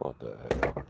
What the hell?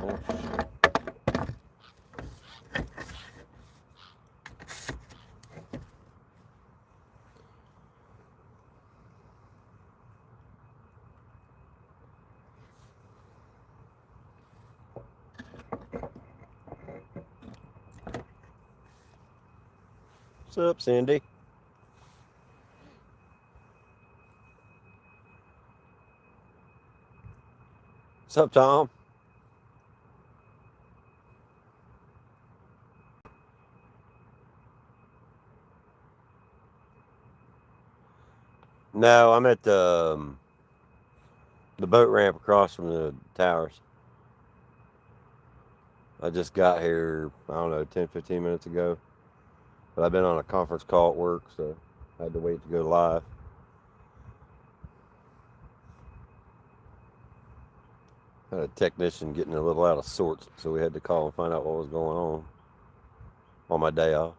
Oh, shit. What's up, Cindy? What's up, Tom? No, I'm at the boat ramp across from the towers. I just got here, I don't know, 10, 15 minutes ago. But I've been on a conference call at work, so I had to wait to go live. Had a technician getting a little out of sorts, so we had to call and find out what was going on my day off.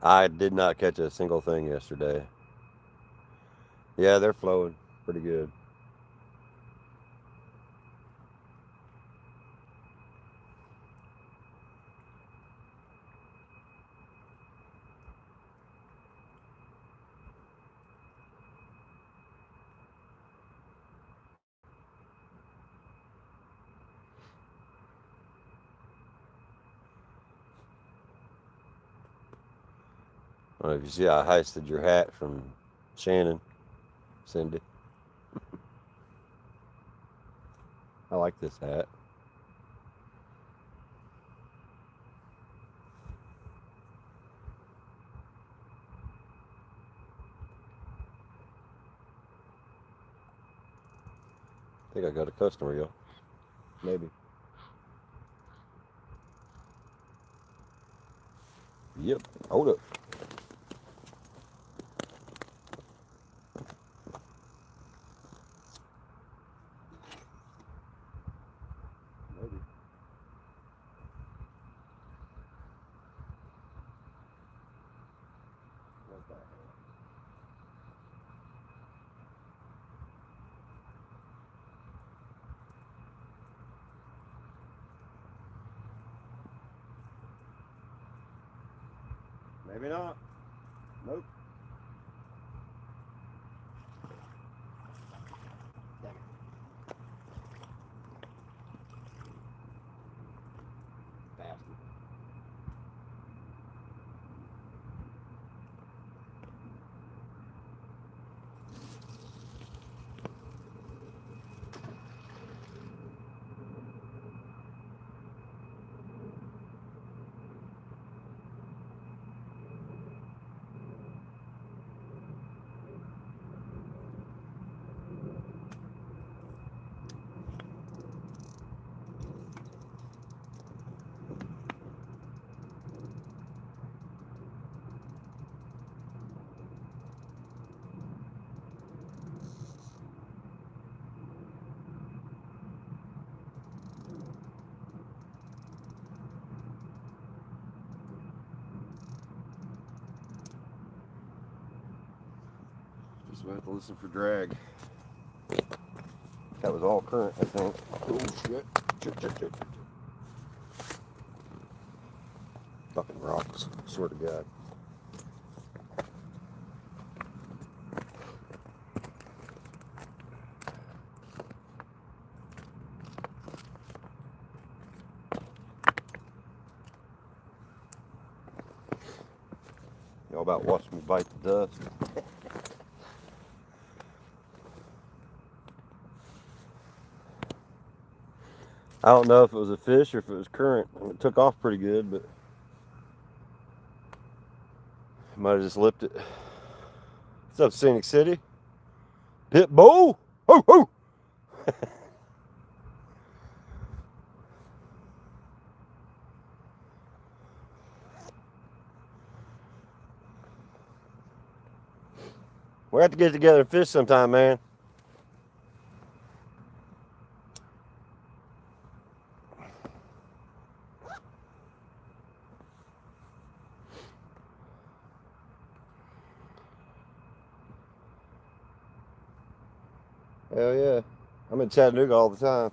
I did not catch a single thing yesterday. Yeah, they're flowing pretty good. I don't know if you see I heisted your hat from Shannon, Cindy. I like this hat. I think I got a customer, y'all. Maybe. Yep. Hold up. Maybe. What the hell? Maybe not. Nope. Damn it. Bastard. Just about to listen for drag. That was all current, I think. Oh shit. Shit. Fucking rocks. Swear to God. about watching me bite the dust. I don't know if it was a fish or if it was current. It took off pretty good, but might have just lipped it. What's up, Scenic City? Pitbull! Ho ho! We have to get together and fish sometime, man. Hell yeah. I'm in Chattanooga all the time.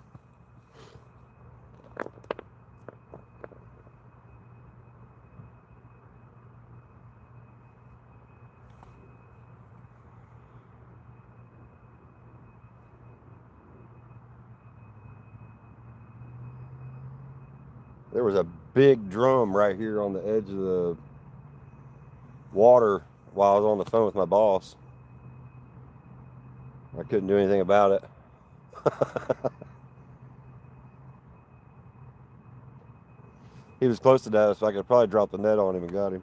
There was a big drum right here on the edge of the water while I was on the phone with my boss. I couldn't do anything about it. He was close to that, so I could probably drop the net on him and got him.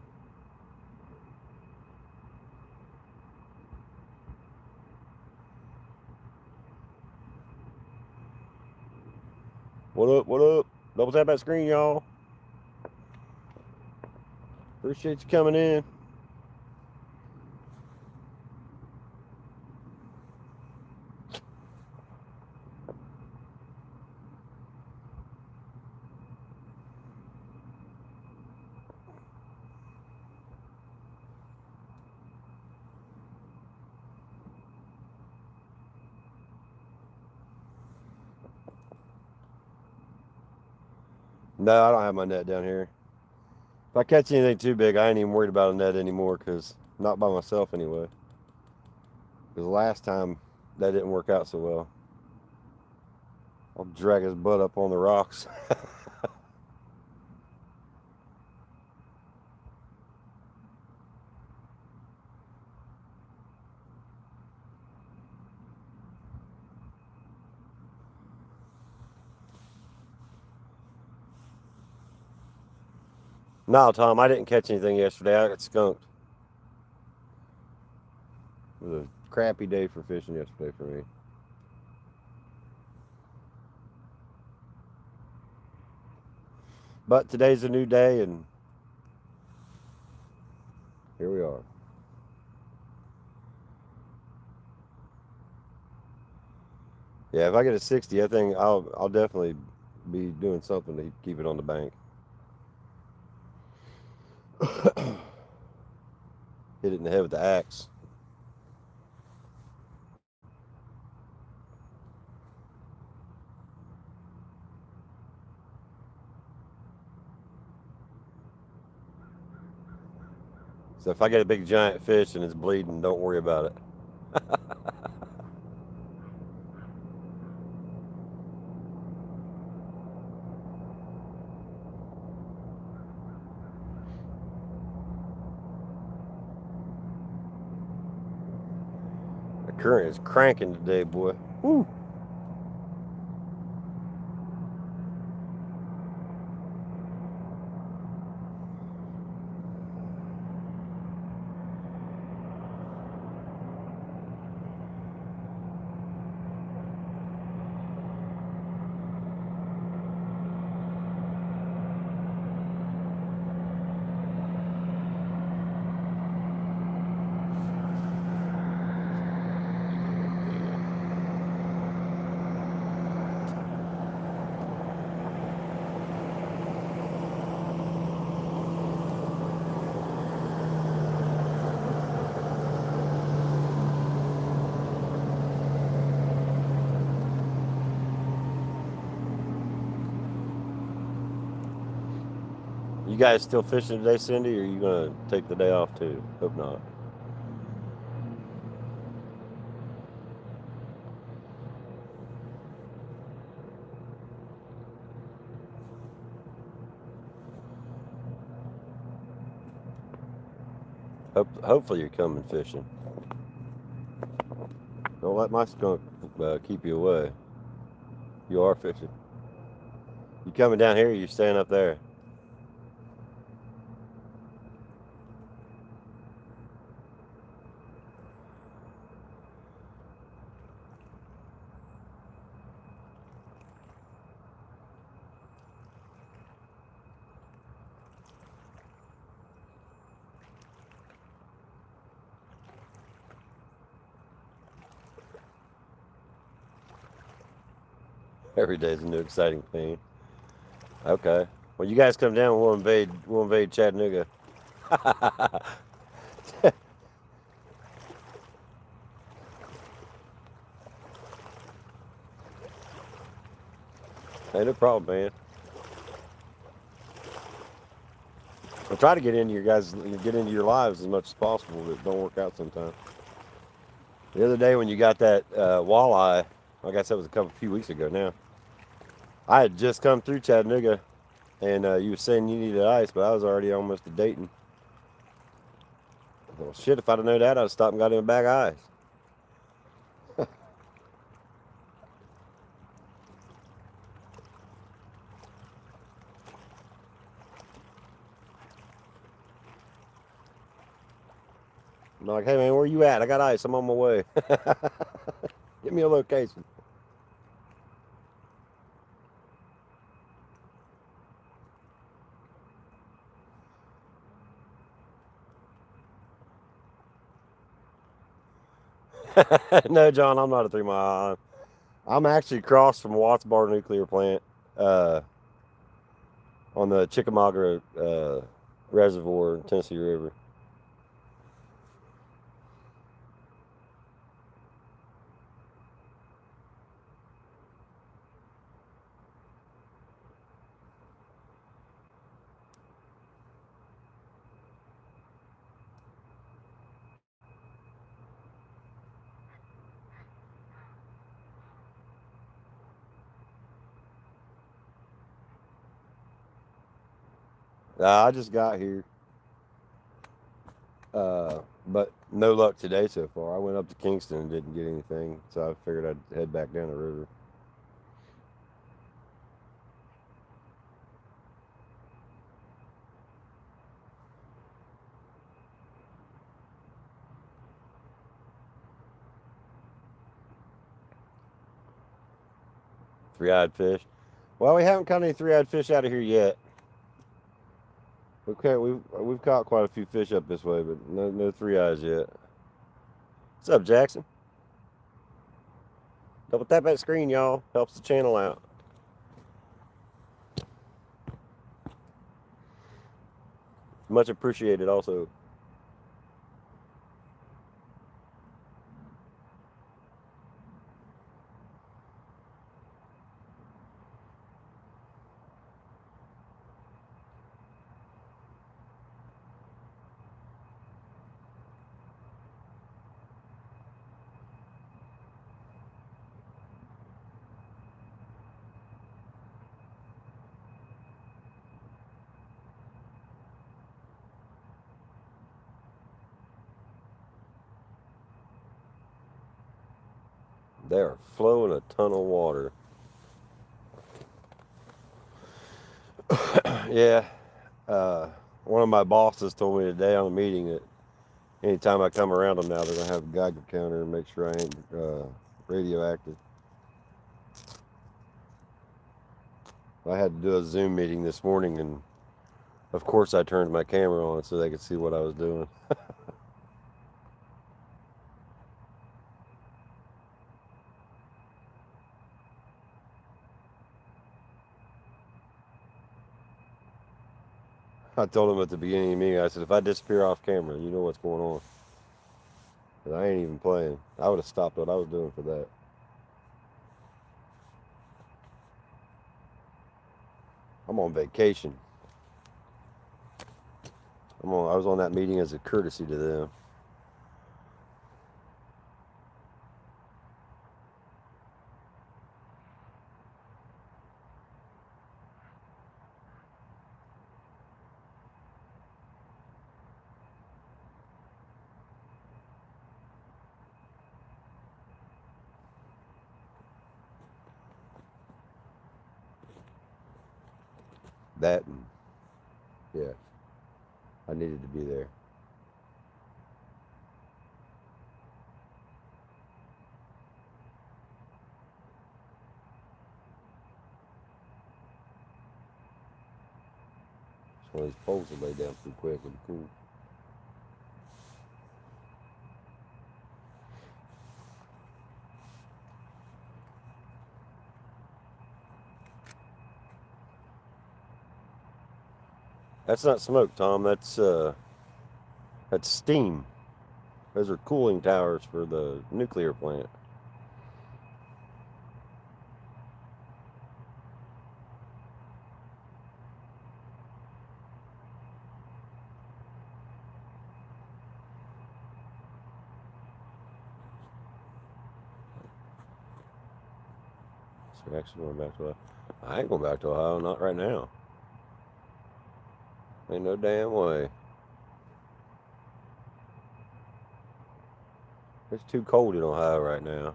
What up, what up? Double tap that screen, y'all. Appreciate you coming in. No, I don't have my net down here. If I catch anything too big, I ain't even worried about a net anymore, because not by myself anyway. Because last time that didn't work out so well. I'll drag his butt up on the rocks. No, Tom, I didn't catch anything yesterday. I got skunked. It was a crappy day for fishing yesterday for me. But today's a new day, and here we are. Yeah, if I get a 60, I think I'll definitely be doing something to keep it on the bank. Hit it in the head with the axe. So if I get a big giant fish and it's bleeding, don't worry about it. The current is cranking today, boy. Woo! You guys still fishing today, Cindy, or are you going to take the day off too? Hope not. Hopefully you're coming fishing. Don't let my skunk keep you away. You are fishing. You coming down here or you staying up there? Every day's a new exciting thing. Okay. Well, you guys come down. We'll invade. We'll invade Chattanooga. Ain't no problem, man. I'll try to get into your lives as much as possible, but it don't work out sometimes. The other day when you got that walleye, I guess that was a few weeks ago now. I had just come through Chattanooga, and you were saying you needed ice, but I was already almost to Dayton. Well, shit, if I'd have known that, I'd have stopped and got him a bag of ice. I'm like, hey man, where you at? I got ice. I'm on my way. Give me a location. No, John, I'm not a 3 Mile Island. I'm actually across from Watts Bar Nuclear Plant uh, on the Chickamauga Reservoir, Tennessee River. I just got here, but no luck today so far. I went up to Kingston and didn't get anything, so I figured I'd head back down the river. Three-eyed fish. Well, we haven't caught any three-eyed fish out of here yet. Okay, we've caught quite a few fish up this way, but no three eyes yet. What's up, Jackson? Double tap that screen, y'all. Helps the channel out. Much appreciated, also. They are flowing a ton of water. Yeah. One of my bosses told me today on a meeting that anytime I come around them now, they're going to have a Geiger counter and make sure I ain't radioactive. I had to do a Zoom meeting this morning, and of course I turned my camera on so they could see what I was doing. I told them at the beginning of the meeting, I said, if I disappear off camera, you know what's going on. But I ain't even playing. I would have stopped what I was doing for that. I'm on vacation. I was on that meeting as a courtesy to them. That and yeah, I needed to be there. So these poles will lay down pretty quick. It'll be cool. That's not smoke, Tom. That's steam. Those are cooling towers for the nuclear plant. So we're actually going back to Ohio. I ain't going back to Ohio. Not right now. Ain't no damn way. It's too cold in Ohio right now.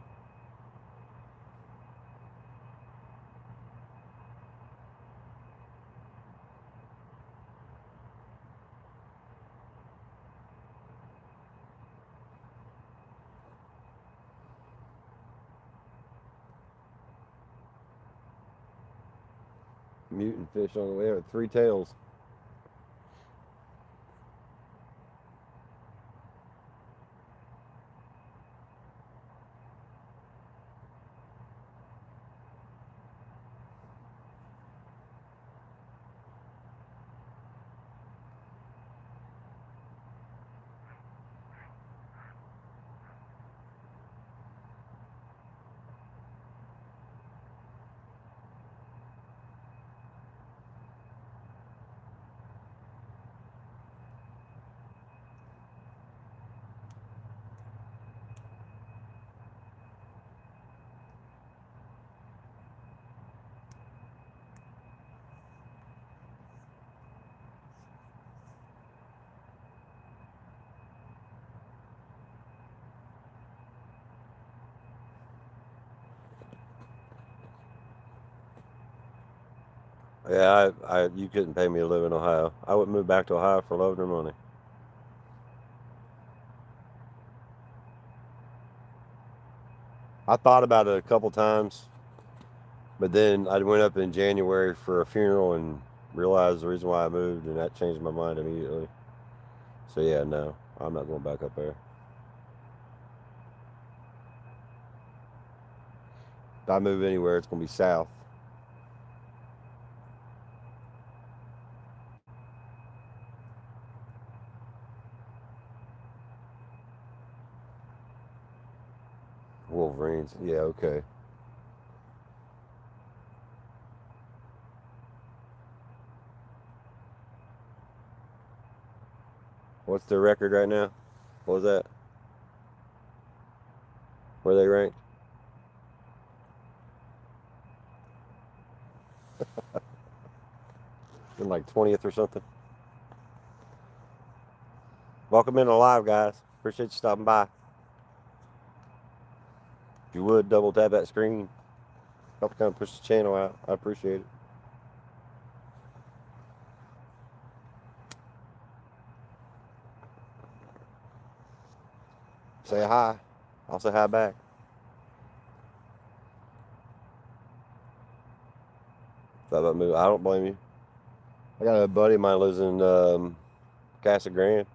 Mutant fish on the way with 3 tails. Yeah, you couldn't pay me to live in Ohio. I wouldn't move back to Ohio for love or money. I thought about it a couple times, but then I went up in January for a funeral and realized the reason why I moved, and that changed my mind immediately. So yeah, no, I'm not going back up there. If I move anywhere, it's going to be south. Wolverines. Yeah, okay. What's their record right now? What was that? Where they ranked? In like 20th or something. Welcome into live, guys. Appreciate you stopping by. If you would, double tap that screen. Help kind of push the channel out. I appreciate it. Say hi. I'll say hi back. Thought about moving. I don't blame you. I got a buddy of mine lives in Casa Grande.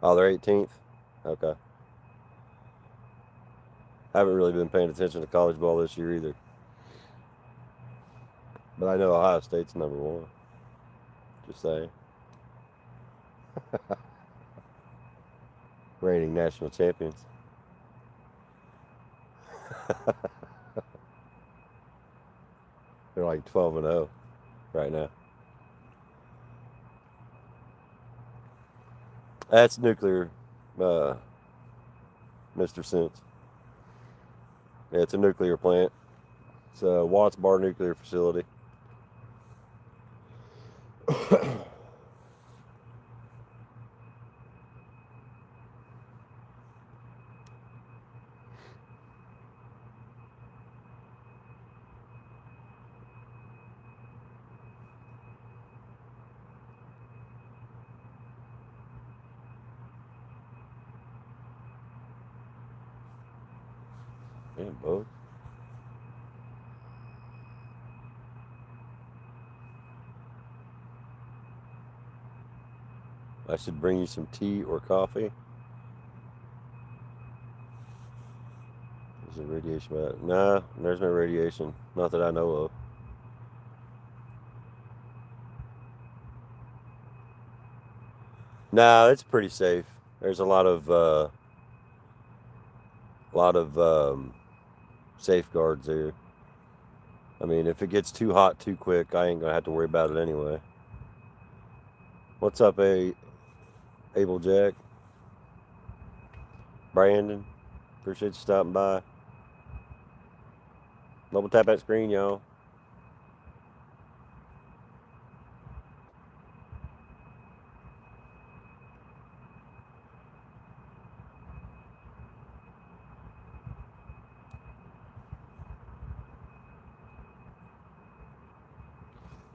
Oh, they're 18th. Okay. I haven't really been paying attention to college ball this year either. But I know Ohio State's number 1. Just saying. Reigning national champions. They're like 12-0 right now. That's nuclear, Mr. Sense. Yeah, it's a nuclear plant. It's a Watts Bar nuclear facility. Damn, bug. I should bring you some tea or coffee. Is there radiation? Nah, there's no radiation. Not that I know of. Nah, it's pretty safe. There's a lot of safeguards there. I mean, if it gets too hot too quick, I ain't gonna have to worry about it anyway. What's up, Abel Jack? Brandon? Appreciate you stopping by. Double tap that screen, y'all.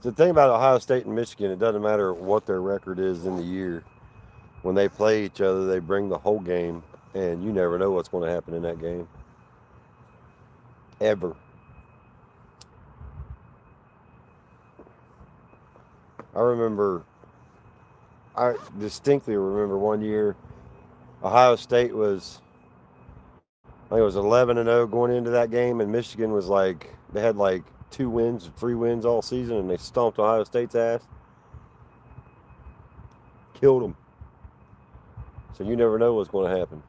The thing about Ohio State and Michigan, it doesn't matter what their record is in the year. When they play each other, they bring the whole game, and you never know what's going to happen in that game. Ever. I distinctly remember one year, Ohio State was, I think it was 11-0 going into that game, and Michigan was like, they had like 2 wins or 3 wins all season, and they stomped Ohio State's ass. Killed them. So you never know what's going to happen.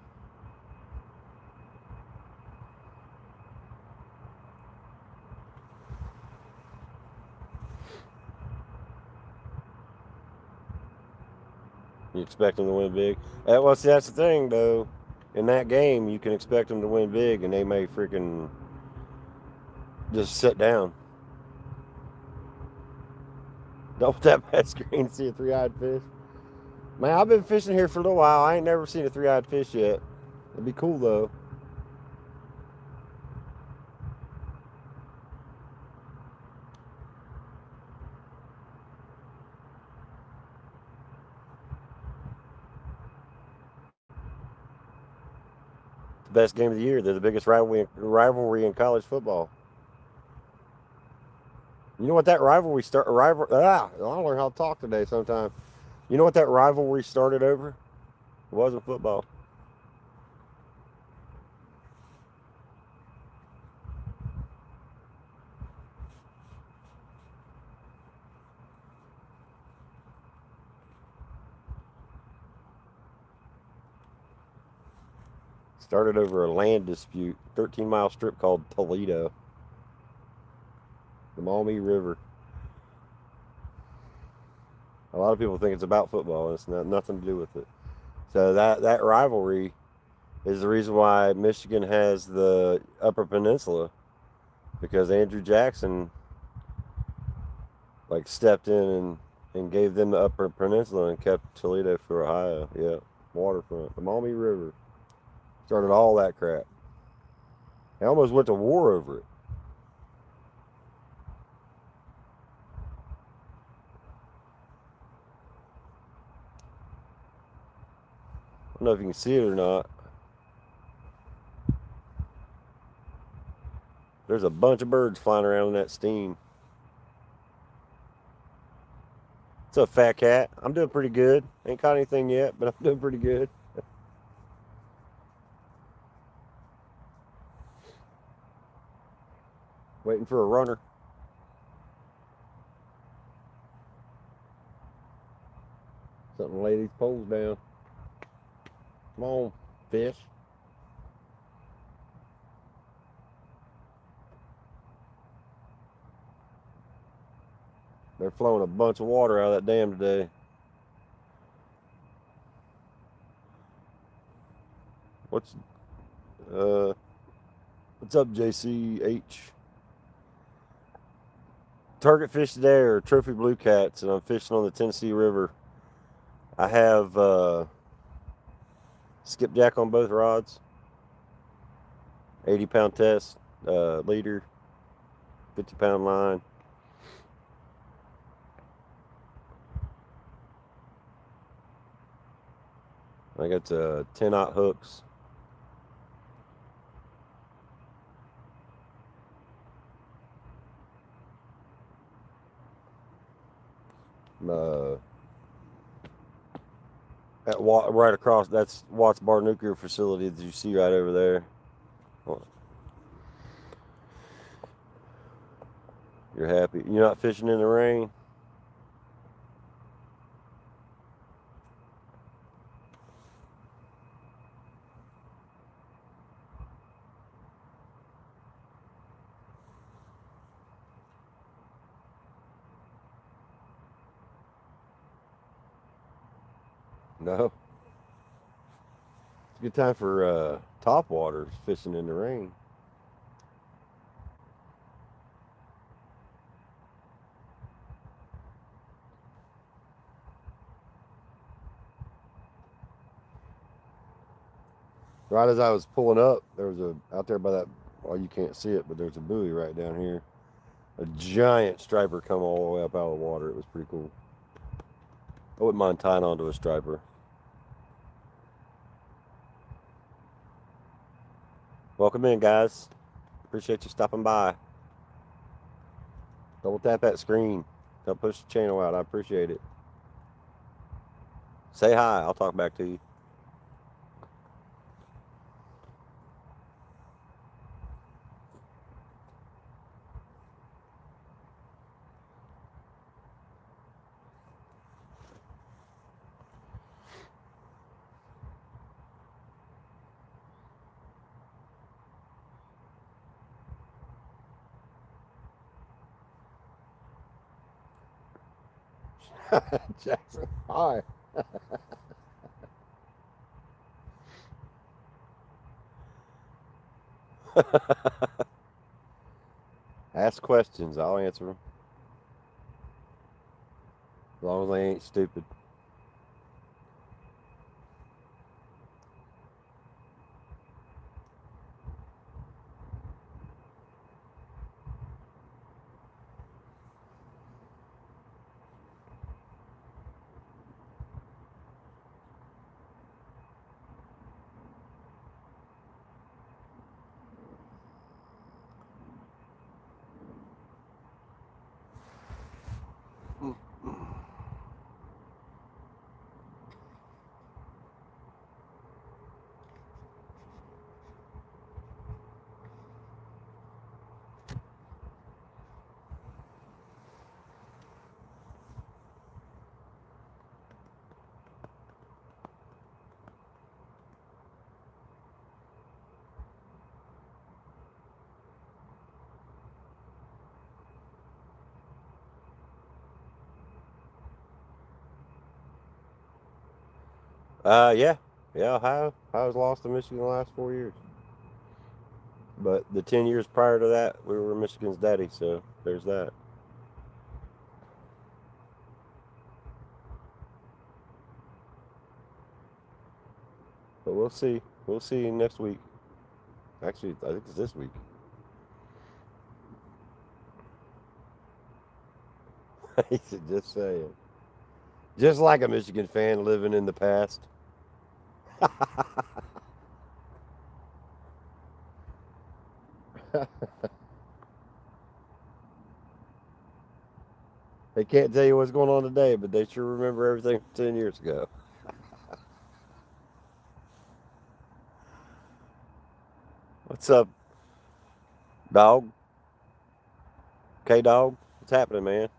You expect them to win big. Well, see, that's the thing, though. In that game, you can expect them to win big, and they may freaking just sit down. Double tap that screen to see a three-eyed fish. Man, I've been fishing here for a little while. I ain't never seen a three-eyed fish yet. It'd be cool, though. The best game of the year. They're the biggest rivalry in college football. You know what that rivalry start? I don't learn how to talk today. Sometimes. You know what that rivalry started over? It wasn't football. Started over a land dispute. 13-mile strip called Toledo. The Maumee River. A lot of people think it's about football. It's nothing to do with it. So that rivalry is the reason why Michigan has the Upper Peninsula, because Andrew Jackson like stepped in and gave them the Upper Peninsula and kept Toledo for Ohio. Yeah, waterfront, the Maumee River started all that crap. They almost went to war over it. I don't know if you can see it or not. There's a bunch of birds flying around in that steam. What's up, fat cat? I'm doing pretty good. Ain't caught anything yet, but I'm doing pretty good. Waiting for a runner. Something to lay these poles down. Come on, fish. They're flowing a bunch of water out of that dam today. What's uh what's up, JCH? Target fish today are trophy blue cats, and I'm fishing on the Tennessee River. I have skipjack on both rods. 80-pound test, leader, 50-pound line. I got 10-aught hooks. uh, right across. That's Watts Bar Nuclear Facility that you see right over there. You're happy. You're not fishing in the rain? No. It's a good time for top waters fishing in the rain. Right as I was pulling up, there was out there by that. Well, you can't see it, but there's a buoy right down here. A giant striper come all the way up out of the water. It was pretty cool. I wouldn't mind tying onto a striper. Welcome in, guys. Appreciate you stopping by. Double tap that screen. Don't push the channel out. I appreciate it. Say hi. I'll talk back to you. Jackson, hi. Ask questions. I'll answer them. As long as they ain't stupid. Yeah. Yeah, Ohio's lost to Michigan the last 4 years. But the 10 years prior to that, we were Michigan's daddy, so there's that. But we'll see. We'll see next week. Actually, I think it's this week. He said, just saying. Just like a Michigan fan living in the past. They can't tell you what's going on today, but they sure remember everything from 10 years ago. What's up, dog? K-Dog? What's happening, man?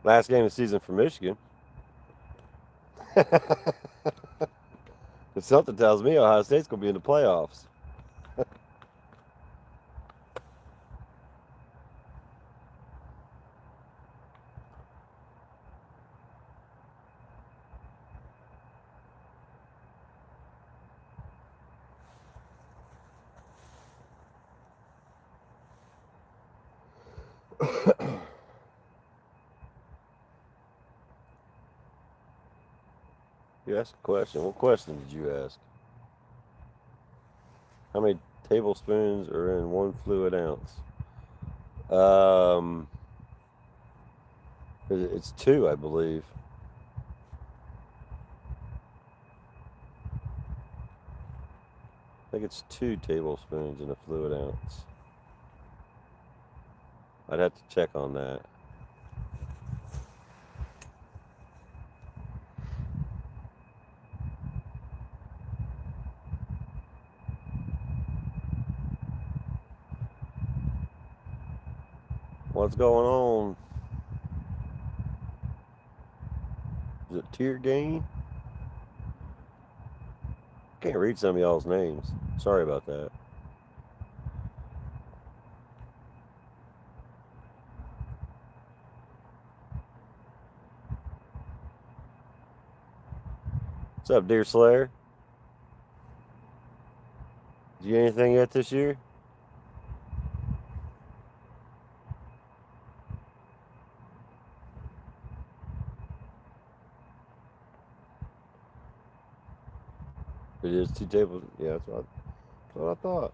Last game of the season for Michigan. Something tells me Ohio State's going to be in the playoffs. You asked a question. What question did you ask? How many tablespoons are in 1 fluid ounce? It's 2, I believe. I think it's 2 tablespoons in a fluid ounce. I'd have to check on that. What's going on? Is it Tear Gain? Can't read some of y'all's names. Sorry about that. What's up, Deer Slayer? Did you get anything yet this year? It is 2 tables. Yeah, that's what I thought.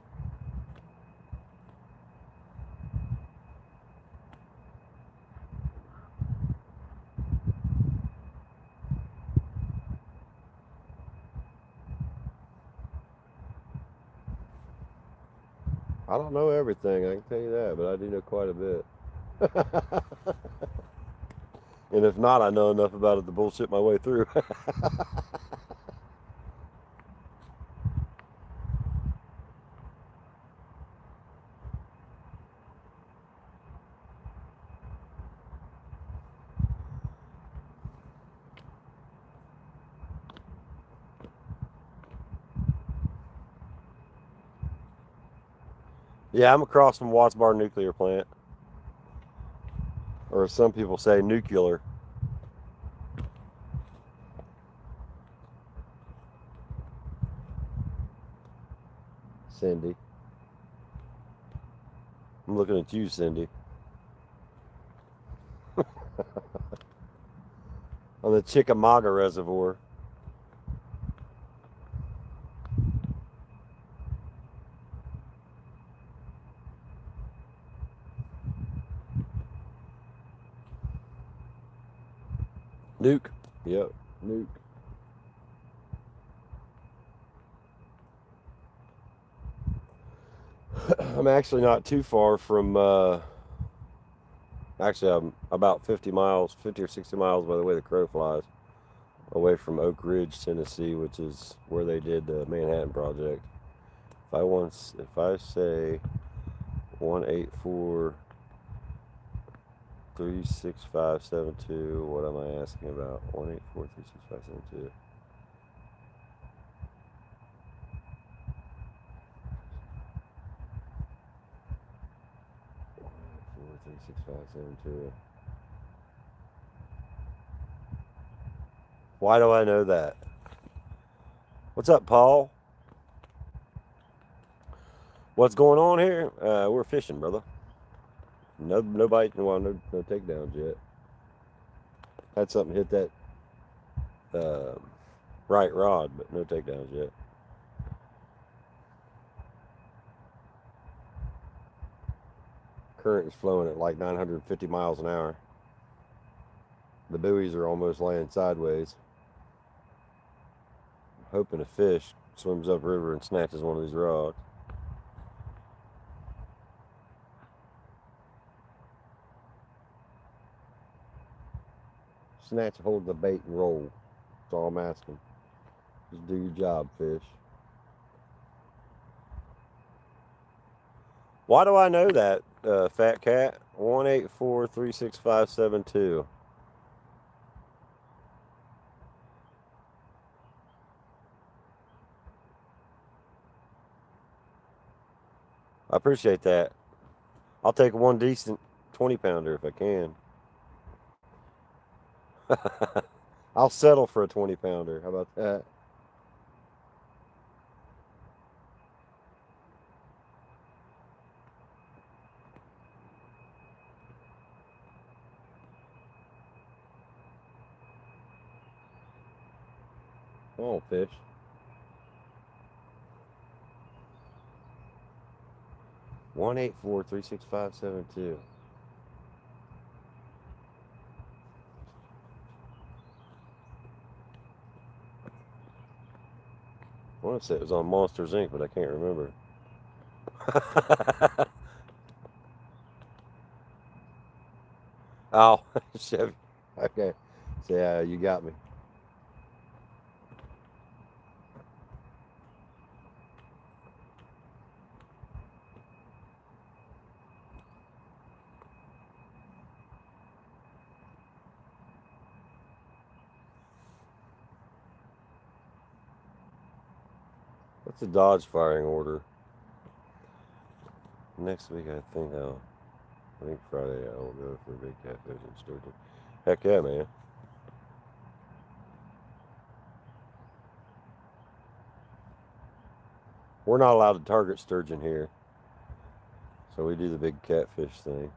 I don't know everything, I can tell you that, but I do know quite a bit. And if not, I know enough about it to bullshit my way through. Yeah, I'm across from Watts Bar Nuclear Plant. Or as some people say, nuclear. Cindy. I'm looking at you, Cindy. On the Chickamauga Reservoir. Nuke. Yep, Nuke. I'm actually not too far from, actually I'm about 50 or 60 miles by the way the crow flies, away from Oak Ridge, Tennessee, which is where they did the Manhattan Project. If I say 1843657 what am I asking about? 1843657 1843657. Why do I know that? What's up, Paul? What's going on here? We're fishing, brother. No bite, no takedowns yet. Had something hit that right rod, but no takedowns yet. Current is flowing at like 950 miles an hour. The buoys are almost laying sideways. Hoping a fish swims upriver and snatches one of these rods. Snatch hold of the bait and roll. That's all I'm asking. Just do your job, fish. Why do I know that, Fat Cat? 1843657. I appreciate that. I'll take one decent 20-pounder if I can. I'll settle for a 20-pounder. How about that? Come on, fish. 1843657. I want to say it was on Monsters Inc., but I can't remember. Oh, Chevy. Okay. So yeah, you got me. What's the Dodge firing order? Next week, I think Friday I'll go for a big catfish and sturgeon. Heck yeah, man. We're not allowed to target sturgeon here, so we do the big catfish thing.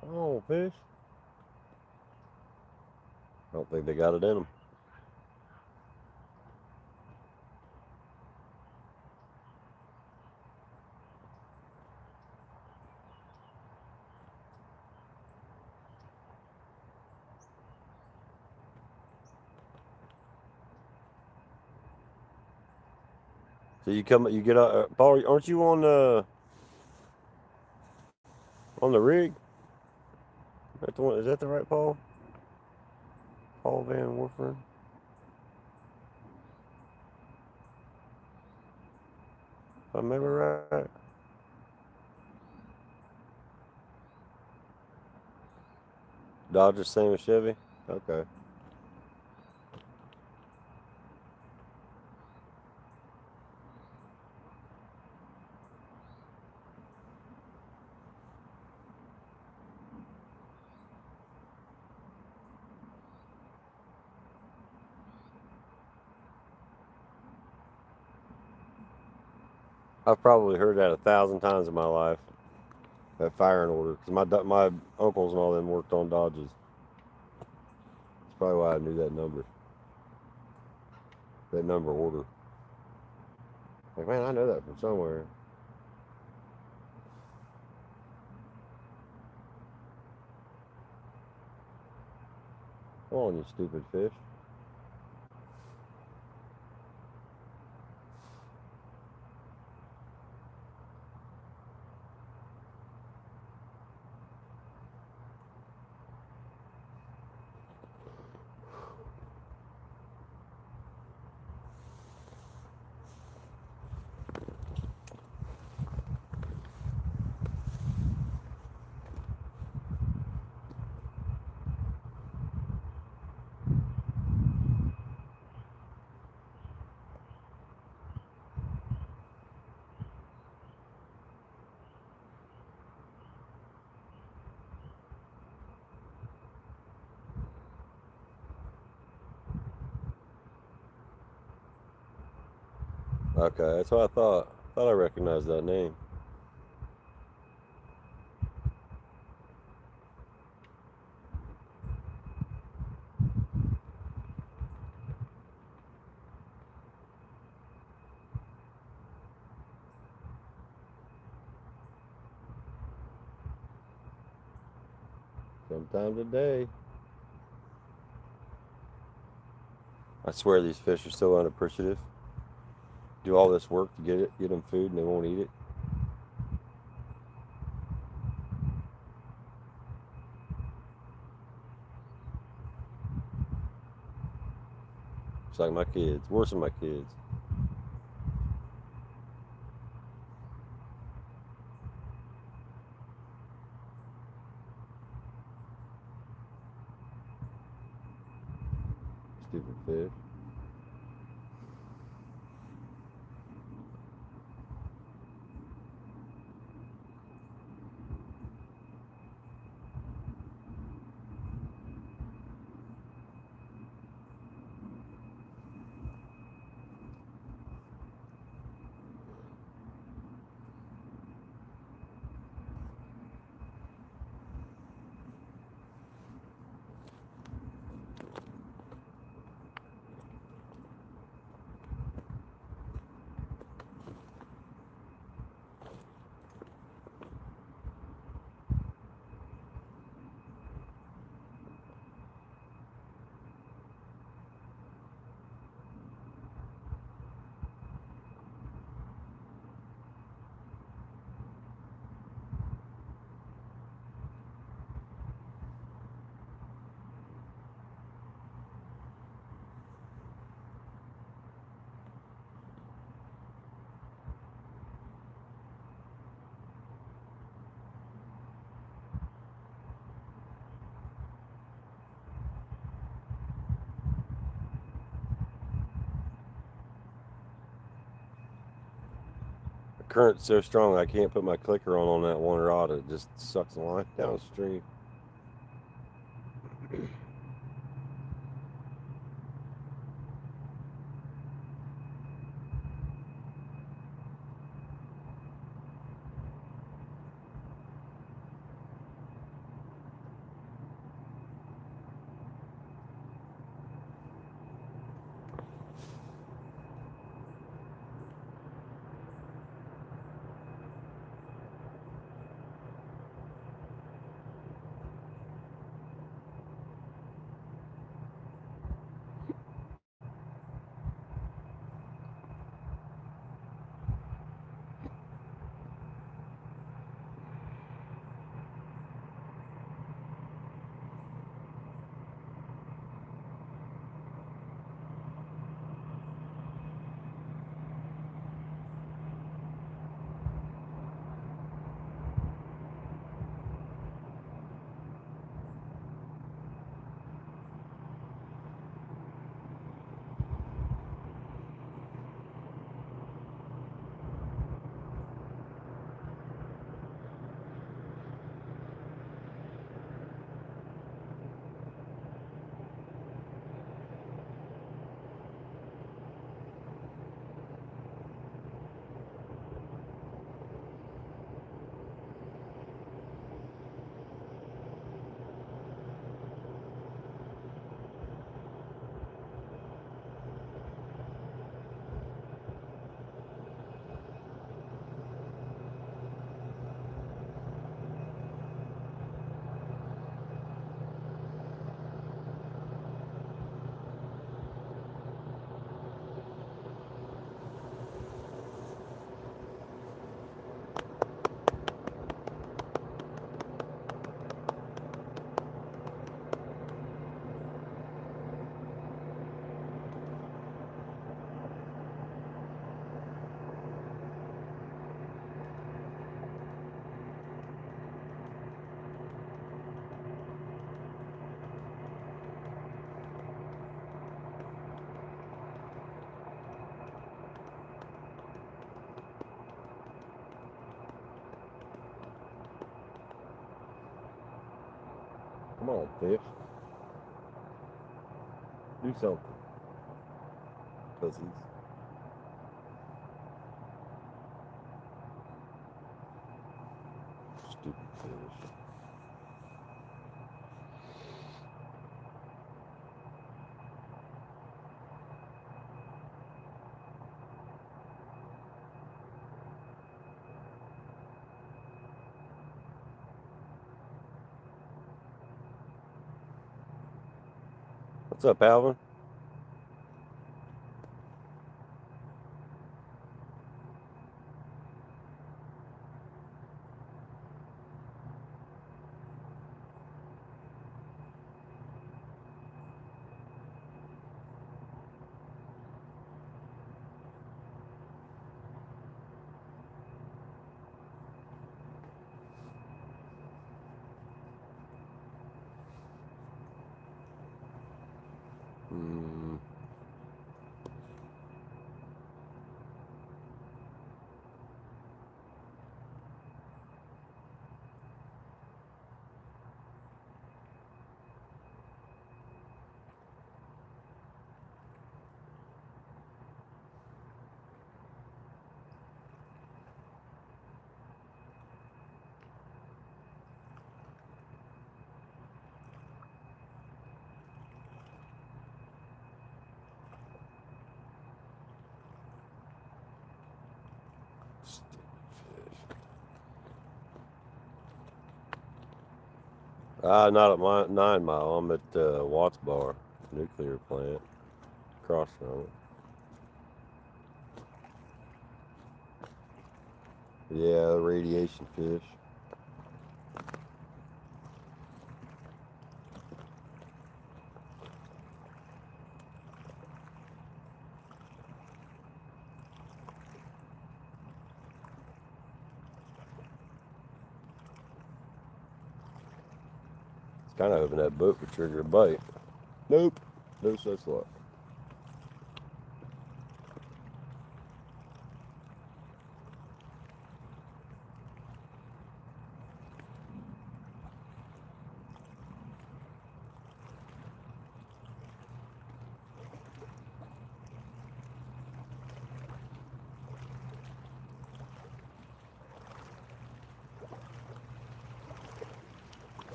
Oh, fish. I don't think they got it in them. So you get Paul. Aren't you on the rig? That the one? Is that the right Paul? Paul Van Warford? If I remember right. Dodge same as Chevy. Okay. I've probably heard that 1,000 times in my life. That firing order, because my uncles and all them worked on Dodges. That's probably why I knew that number order. Like, man, I know that from somewhere. Come on, you stupid fish. Okay, that's what I thought. Thought I recognized that name. Sometimes a day. I swear these fish are so unappreciative. Do all this work to get them food, and they won't eat it. It's like my kids, worse than my kids. Stupid fish. current's so strong I can't put my clicker on that one rod. It just sucks the line downstream. Come on, fish. Do something. Pussies. Stupid fish. What's up, Alvin? Not at my 9 Mile. I'm at Watts Bar nuclear plant, across from it. Yeah, radiation fish. It's kind of hoping that boat would trigger a bite. Nope, no such luck.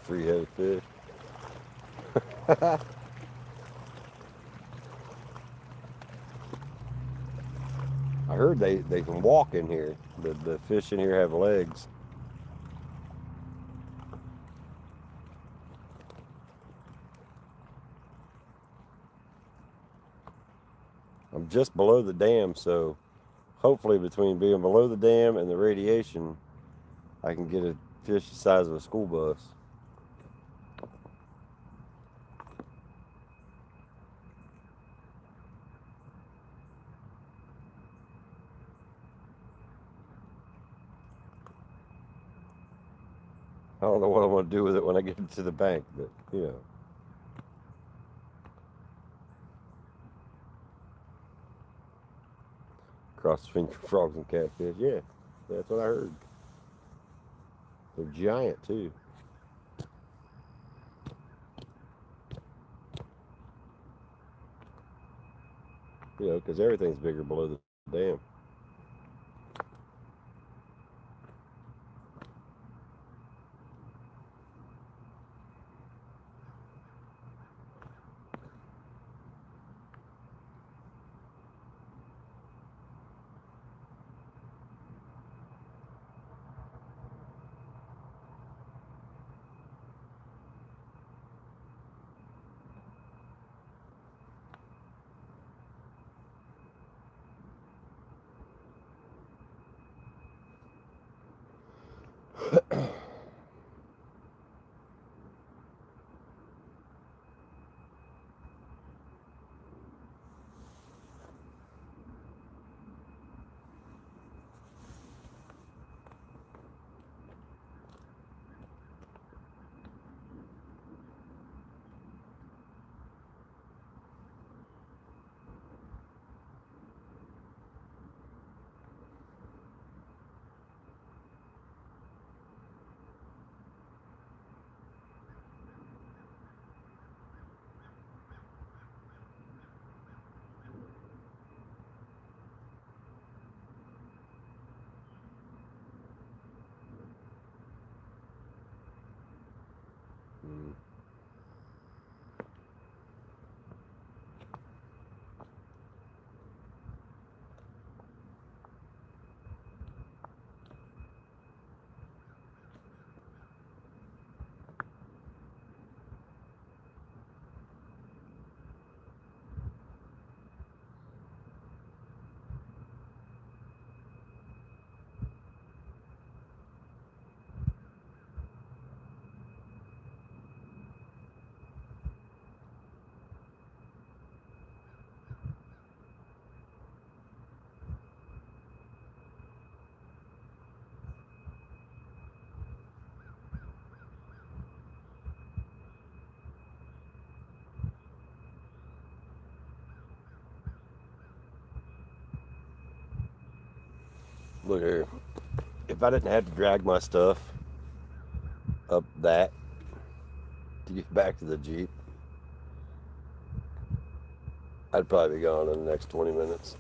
three-headed fish. I heard they can walk in here. The fish in here have legs. I'm just below the dam, so hopefully between being below the dam and the radiation, I can get a fish the size of a school bus. I don't know what I'm going to do with it when I get to the bank, but you know. Cross between frogs and catfish. Yeah, that's what I heard. They're giant too. You know, because everything's bigger below the dam. Mm. Look here. If I didn't have to drag my stuff up that to get back to the Jeep, I'd probably be gone in the next 20 minutes.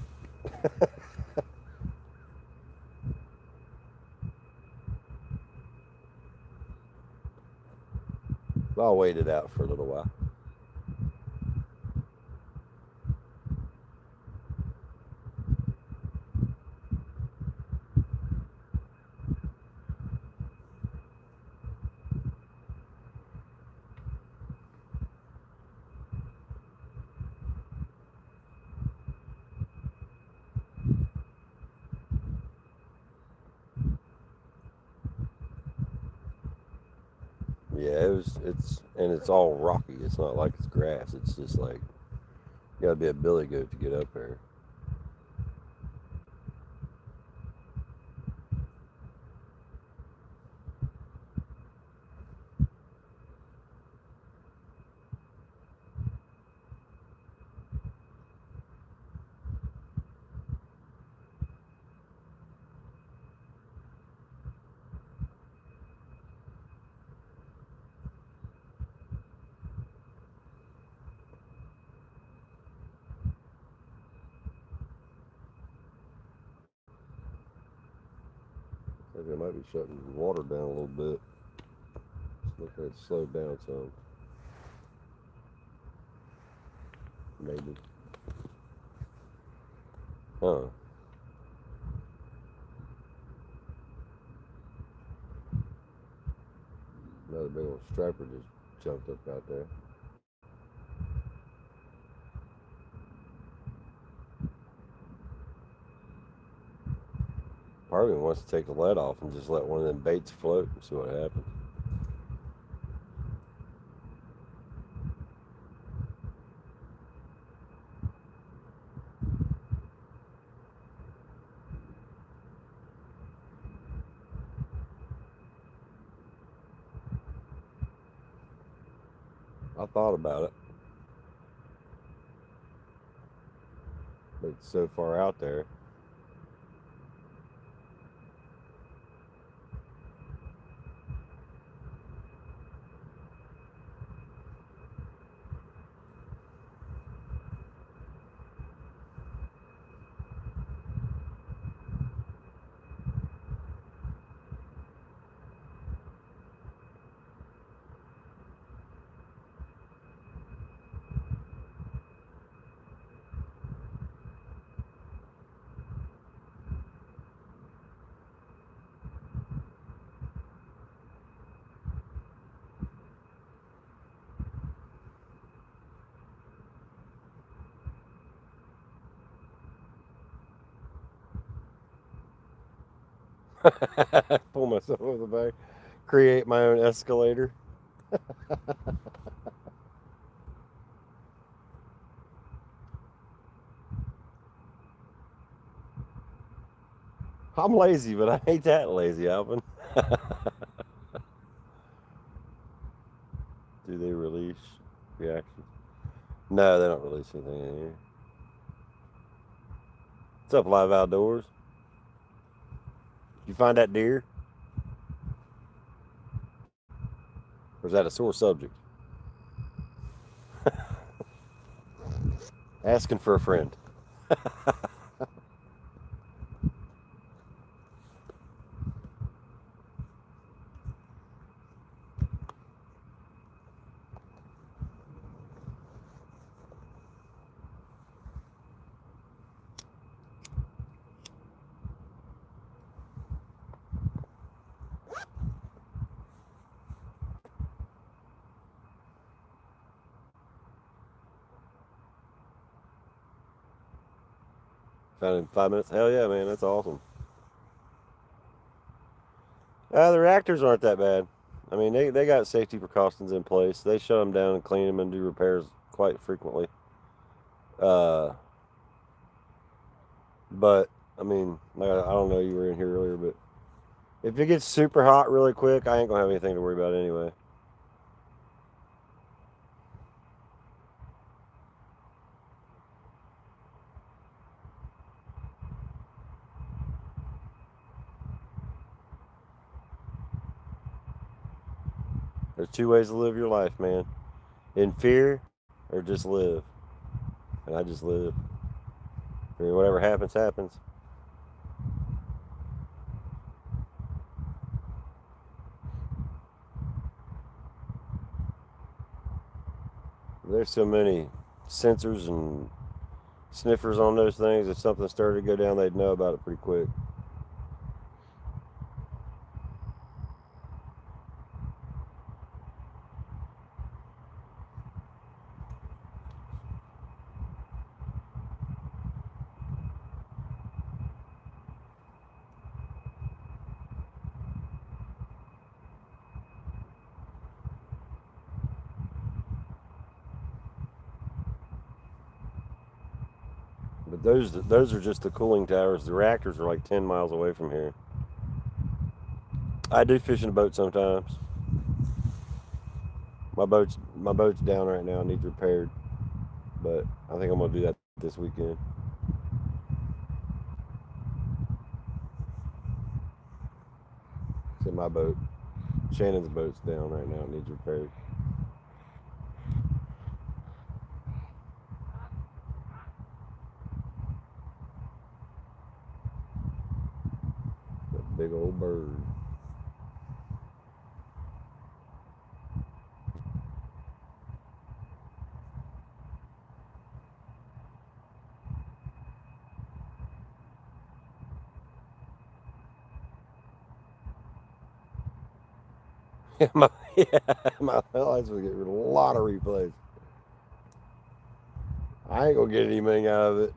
I'll wait it out for a little while. Yeah, it's all rocky. It's not like it's grass. It's just like you gotta be a billy goat to get up there. I think they might be shutting the water down a little bit. Look there. It slowed down some. Maybe. Huh. Another big old striper just jumped up out there. Part of me wants to take the lead off and just let one of them baits float and see what happens. I thought about it, but it's so far out there. Pull myself over the back, create my own escalator. I'm lazy, but I ain't that lazy, Alvin. Do they release reactions? No, they don't release anything in here. What's up, Live Outdoors? You find that deer? Or is that a sore subject? Asking for a friend. Found it in 5 minutes? Hell yeah, man, that's awesome. The reactors aren't that bad. I mean, they got safety precautions in place. They shut them down and clean them and do repairs quite frequently. But, I mean, I don't know, you were in here earlier, but if it gets super hot really quick, I ain't going to have anything to worry about anyway. There's two ways to live your life, man. In fear or just live. And I just live. I mean, whatever happens, happens. There's so many sensors and sniffers on those things. If something started to go down, they'd know about it pretty quick. But those are just the cooling towers. The reactors are like 10 miles away from here. I do fish in a boat sometimes. My boat's down right now. It needs repaired, but I think I'm gonna do that this weekend. It's in my boat. Shannon's boat's down right now. It needs repaired. That big old bird. Yeah, my highlights will get a lot of replays. I ain't gonna get anything out of it.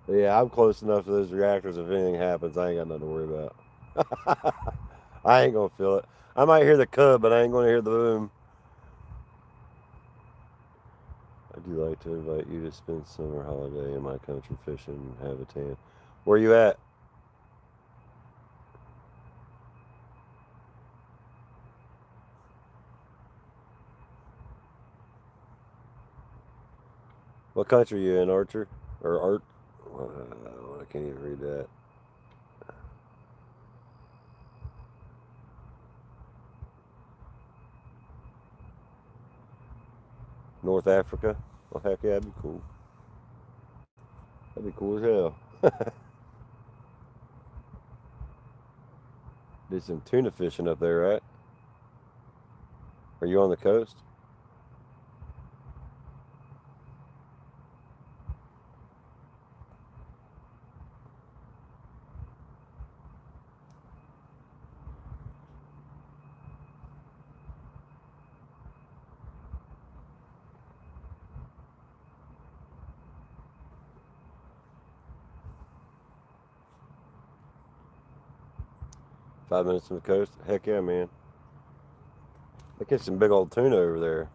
Yeah, I'm close enough to those reactors. If anything happens, I ain't got nothing to worry about. I ain't gonna feel it. I might hear the cub, but I ain't gonna hear the boom. I do like to invite you to spend summer holiday in my country fishing and have a tan. Where you at? What country are you in, Archer? Or Art? I can't even read that. North Africa? Well, heck yeah, that'd be cool. That'd be cool as hell. Did some tuna fishing up there, right? Are you on the coast? Five minutes from the coast? Heck yeah, man. They catch some big old tuna over there.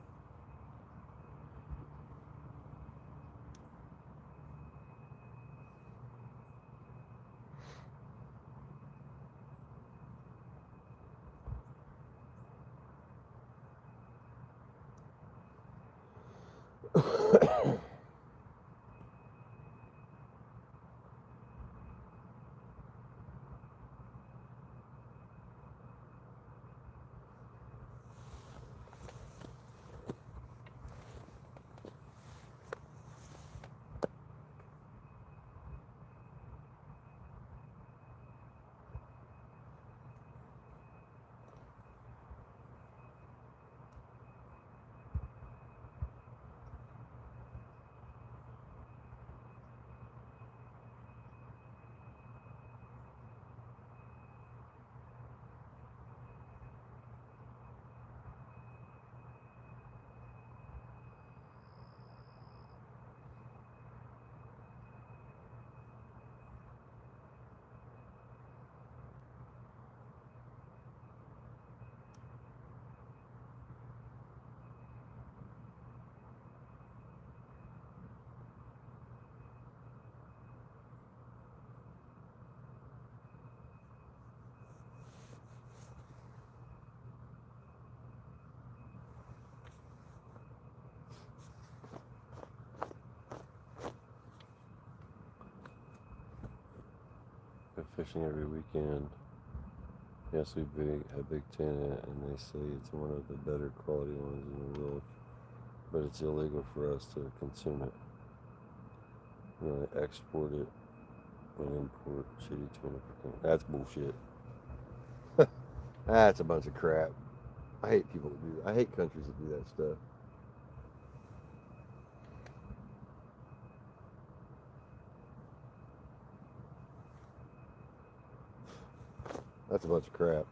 Go fishing every weekend. Yes, we have big tuna, and they say it's one of the better quality ones in the world. But it's illegal for us to consume it. You know, they export it and import shitty tuna. That's bullshit. That's a bunch of crap. I hate people that do that. I hate countries that do that stuff. That's a bunch of crap.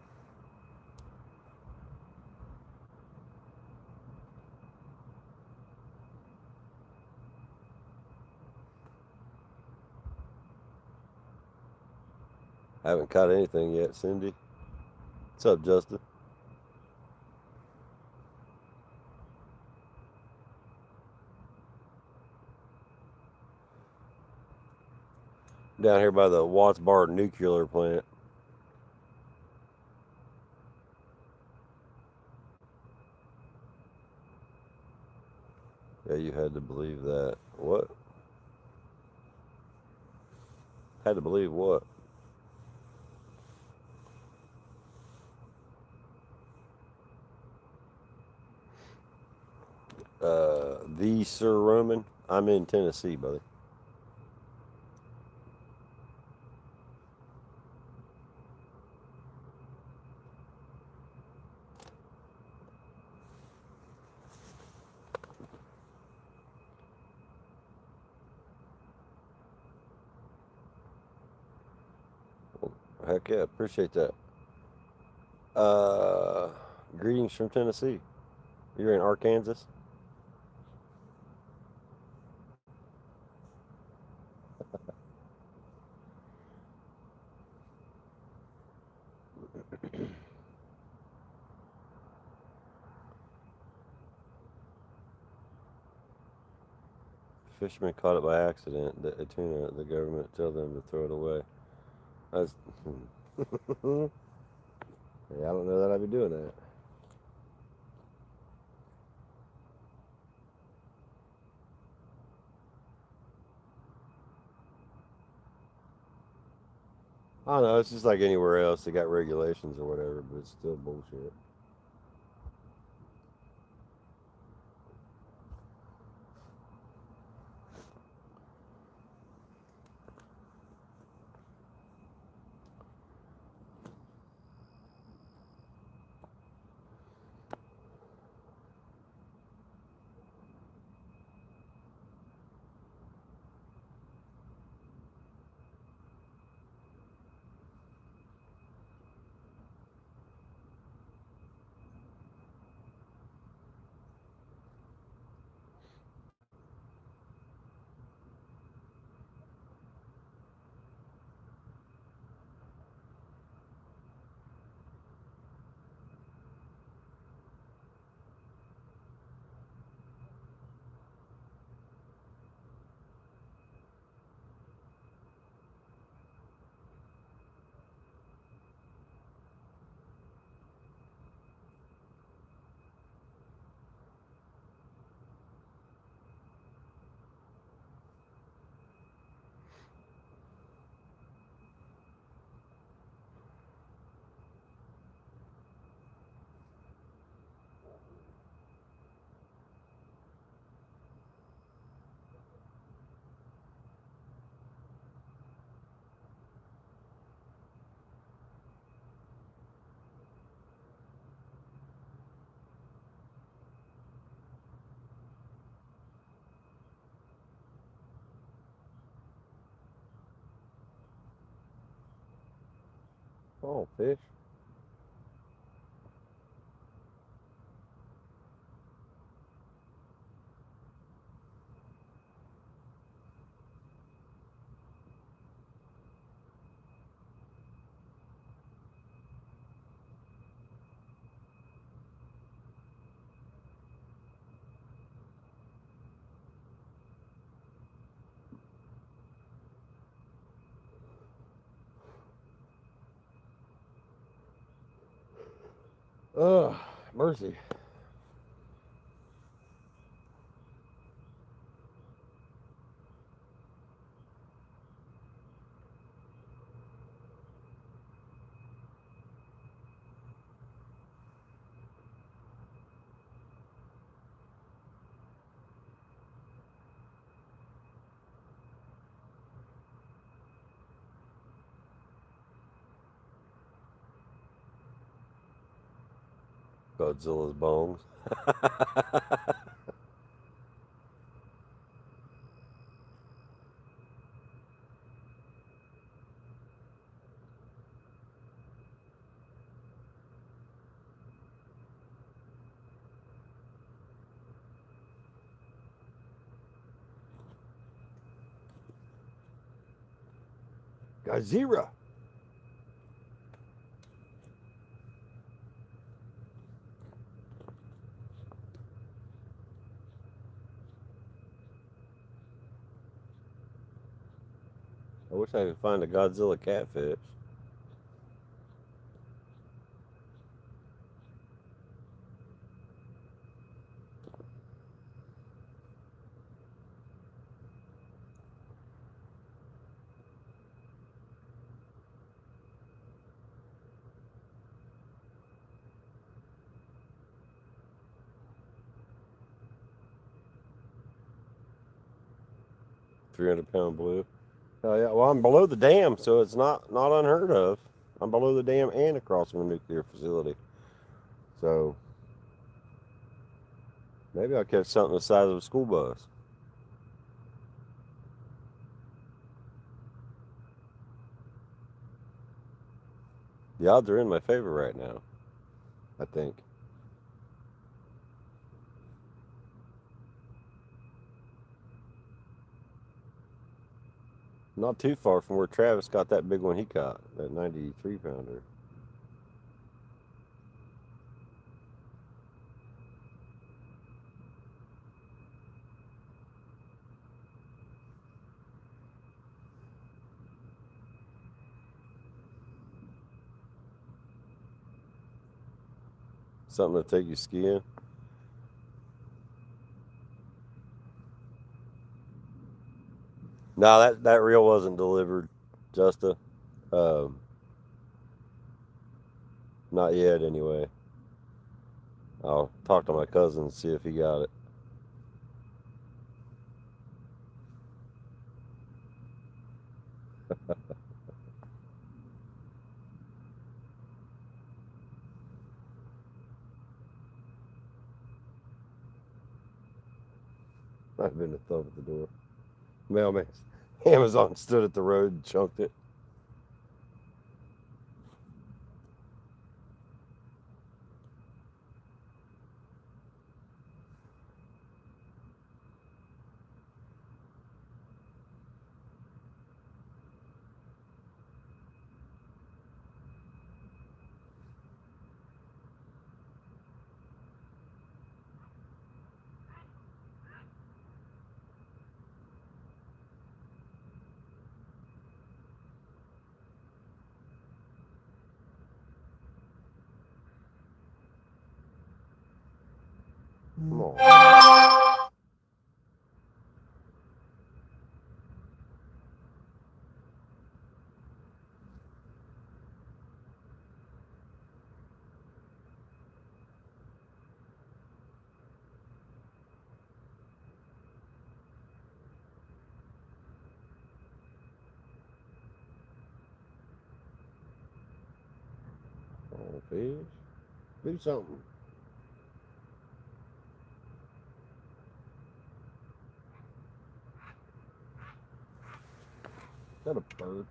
I haven't caught anything yet, Cindy. What's up, Justin? Down here by the Watts Bar nuclear plant. Yeah, you had to believe that. What? Had to believe what? The Sir Roman. I'm in Tennessee, brother. Heck yeah, appreciate that. Uh, Greetings from Tennessee. You're in Arkansas. Fishermen caught it by accident. The tuna. The government tell them to throw it away. That's, yeah, I don't know that I'd be doing that. I don't know. It's just like anywhere else. They got regulations or whatever, but it's still bullshit. Oh, fish. Ugh, mercy. Godzilla's bones. Godzilla. I wish I could find a Godzilla catfish. 300-pound blue. Oh yeah. Well, I'm below the dam, so it's not unheard of. I'm below the dam and across from a nuclear facility. So maybe I'll catch something the size of a school bus. The odds are in my favor right now, I think. Not too far from where Travis got that big one he caught, that 93 pounder. Something to take you skiing. No, that reel wasn't delivered, Justa. Um, not yet, anyway. I'll talk to my cousin and see if he got it. I've been a thump at the door. Mailman. Amazon stood at the road and chunked it. Come on. Oh, fish. Do something. Is that a bird?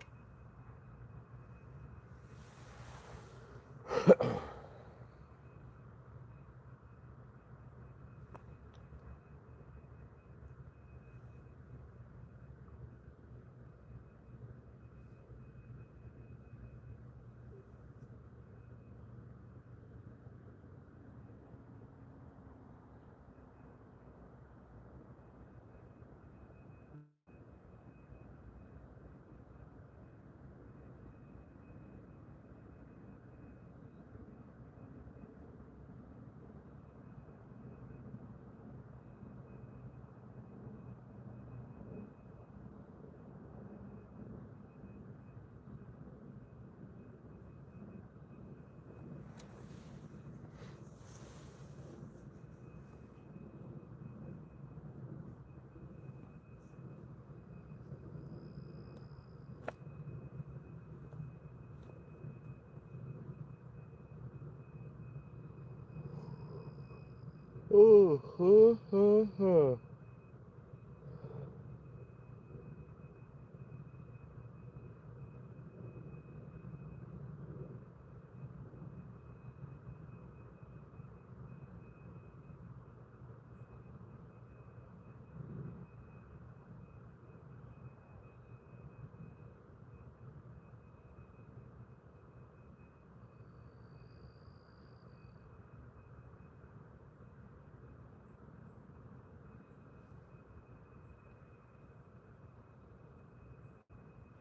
Oh.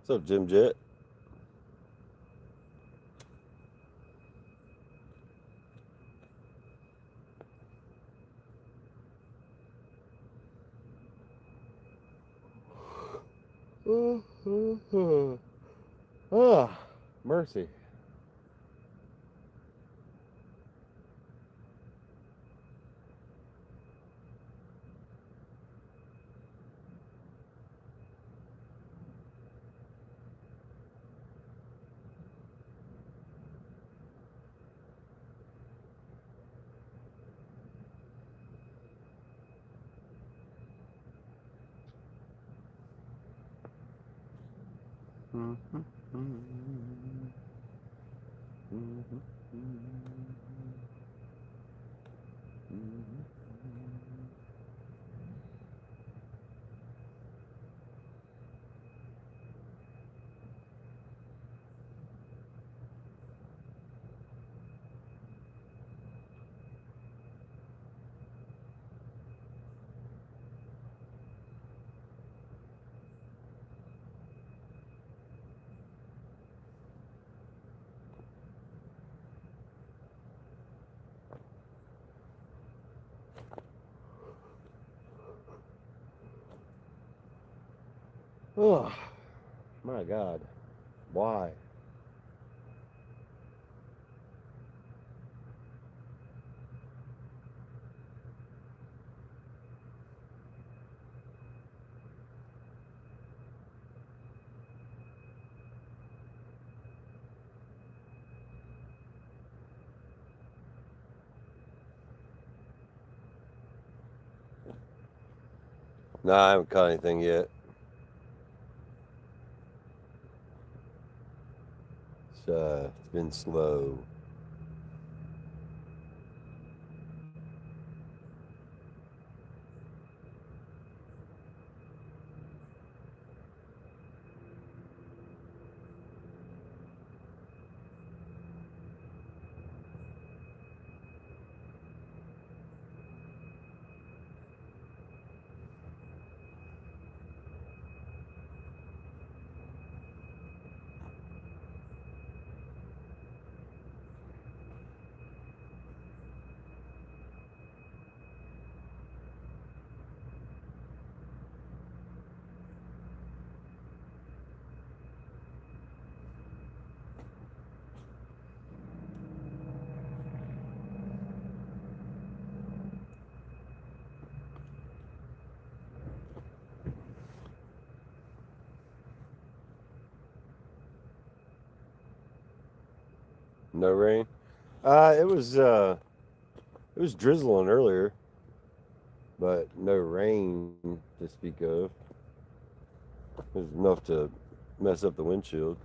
What's up, Jim Jet? Ah, mercy. Oh, my God. Why? No, I haven't caught anything yet. It's been slow. No rain. It was drizzling earlier, but no rain to speak of. It was enough to mess up the windshield.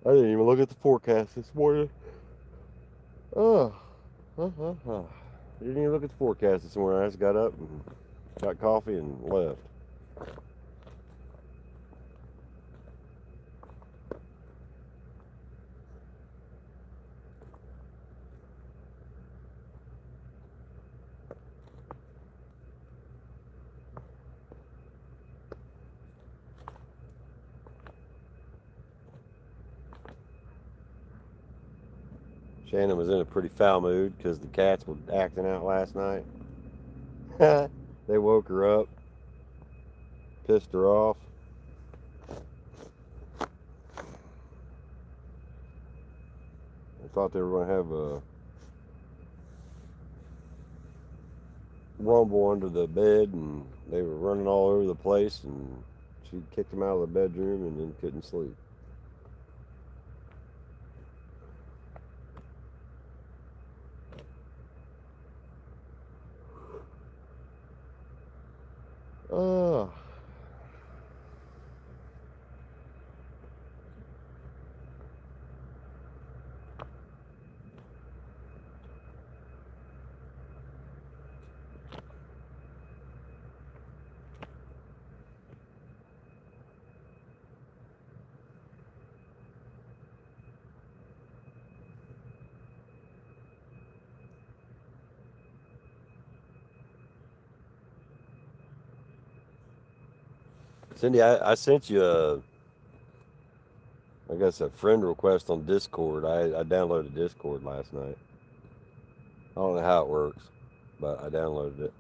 I didn't even look at the forecast this morning. Oh, didn't even look at the forecast this morning. I just got up and got coffee and left. Shannon was in a pretty foul mood because the cats were acting out last night. They woke her up, pissed her off. I thought they were going to have a rumble under the bed, and they were running all over the place, and she kicked them out of the bedroom and then couldn't sleep. Oh. Cindy, I sent you I guess a friend request on Discord. I downloaded Discord last night. I don't know how it works, but I downloaded it.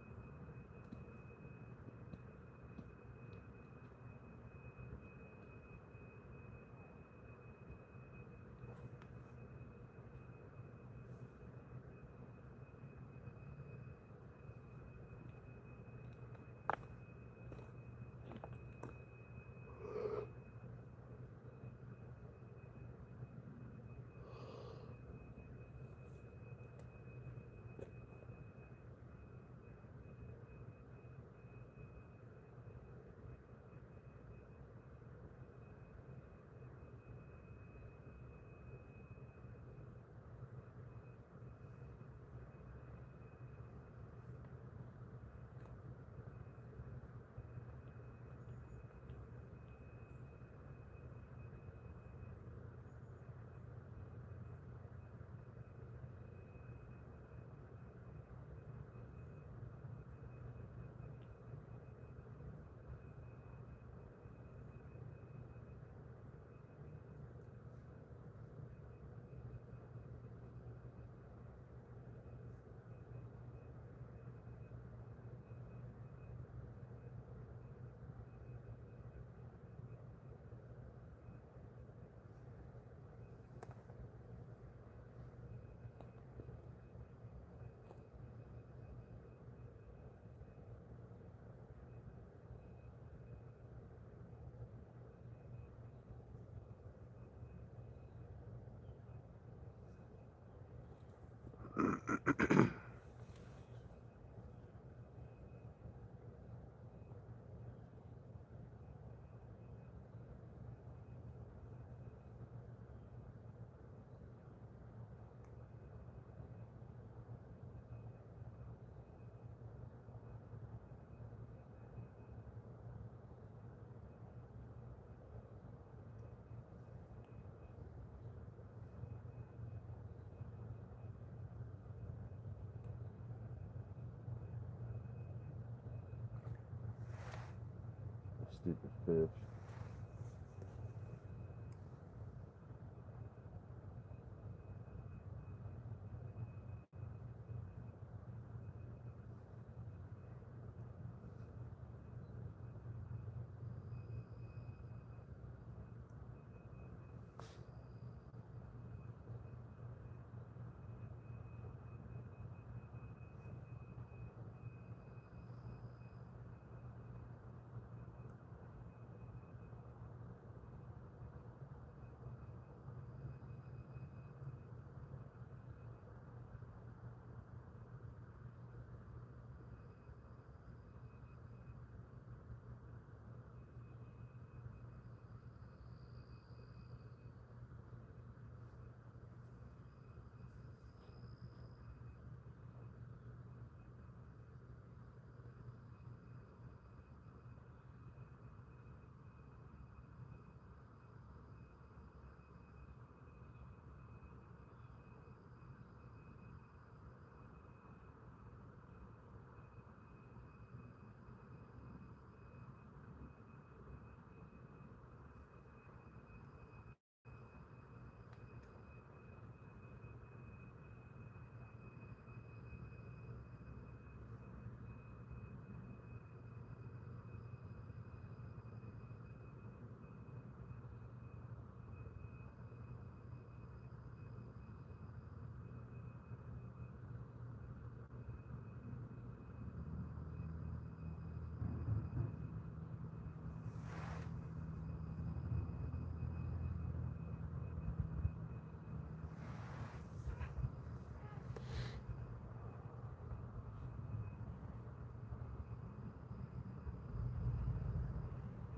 Stupid fish.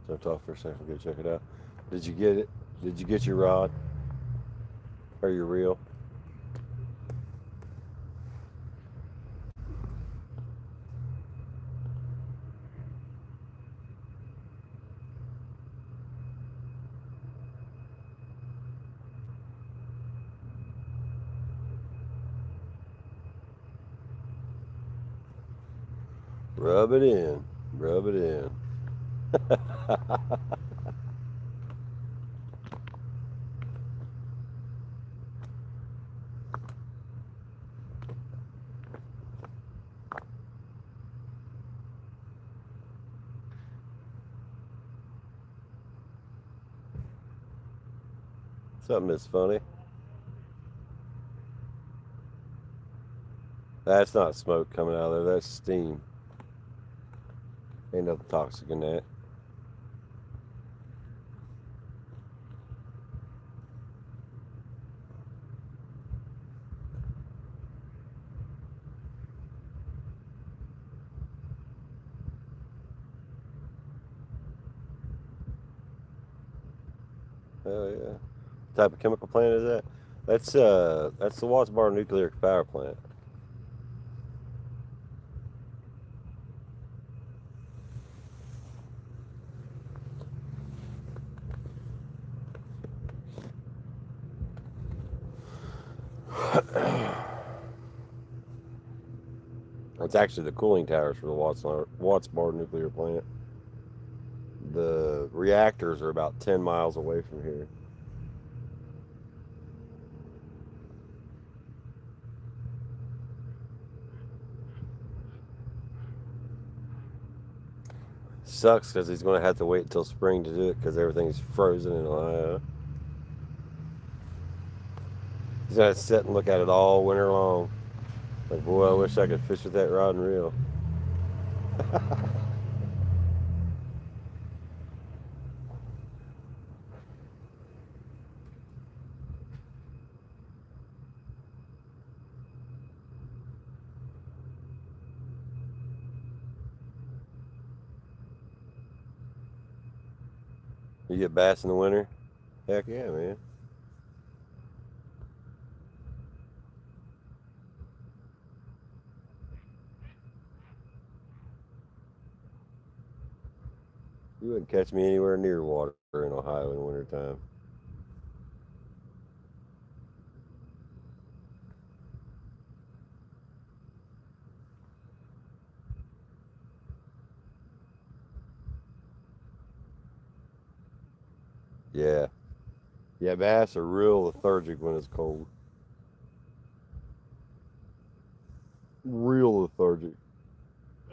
So talk for a second. Go check it out. Did you get it? Did you get your rod or your reel? Rub it in. Rub it in. Something is funny. That's not smoke coming out of there. That's steam. Ain't nothing toxic in that. Hell yeah. What type of chemical plant is that? That's the Watts Bar nuclear power plant. It's actually the cooling towers for the Watts Bar nuclear plant. The reactors are about 10 miles away from here. Sucks because he's going to have to wait until spring to do it because everything's frozen in Ohio. He's going to sit and look at it all winter long. Like, boy, I wish I could fish with that rod and reel. You get bass in the winter? Heck yeah, man. You wouldn't catch me anywhere near water in Ohio in the wintertime. Yeah. Yeah, bass are real lethargic when it's cold. Real lethargic.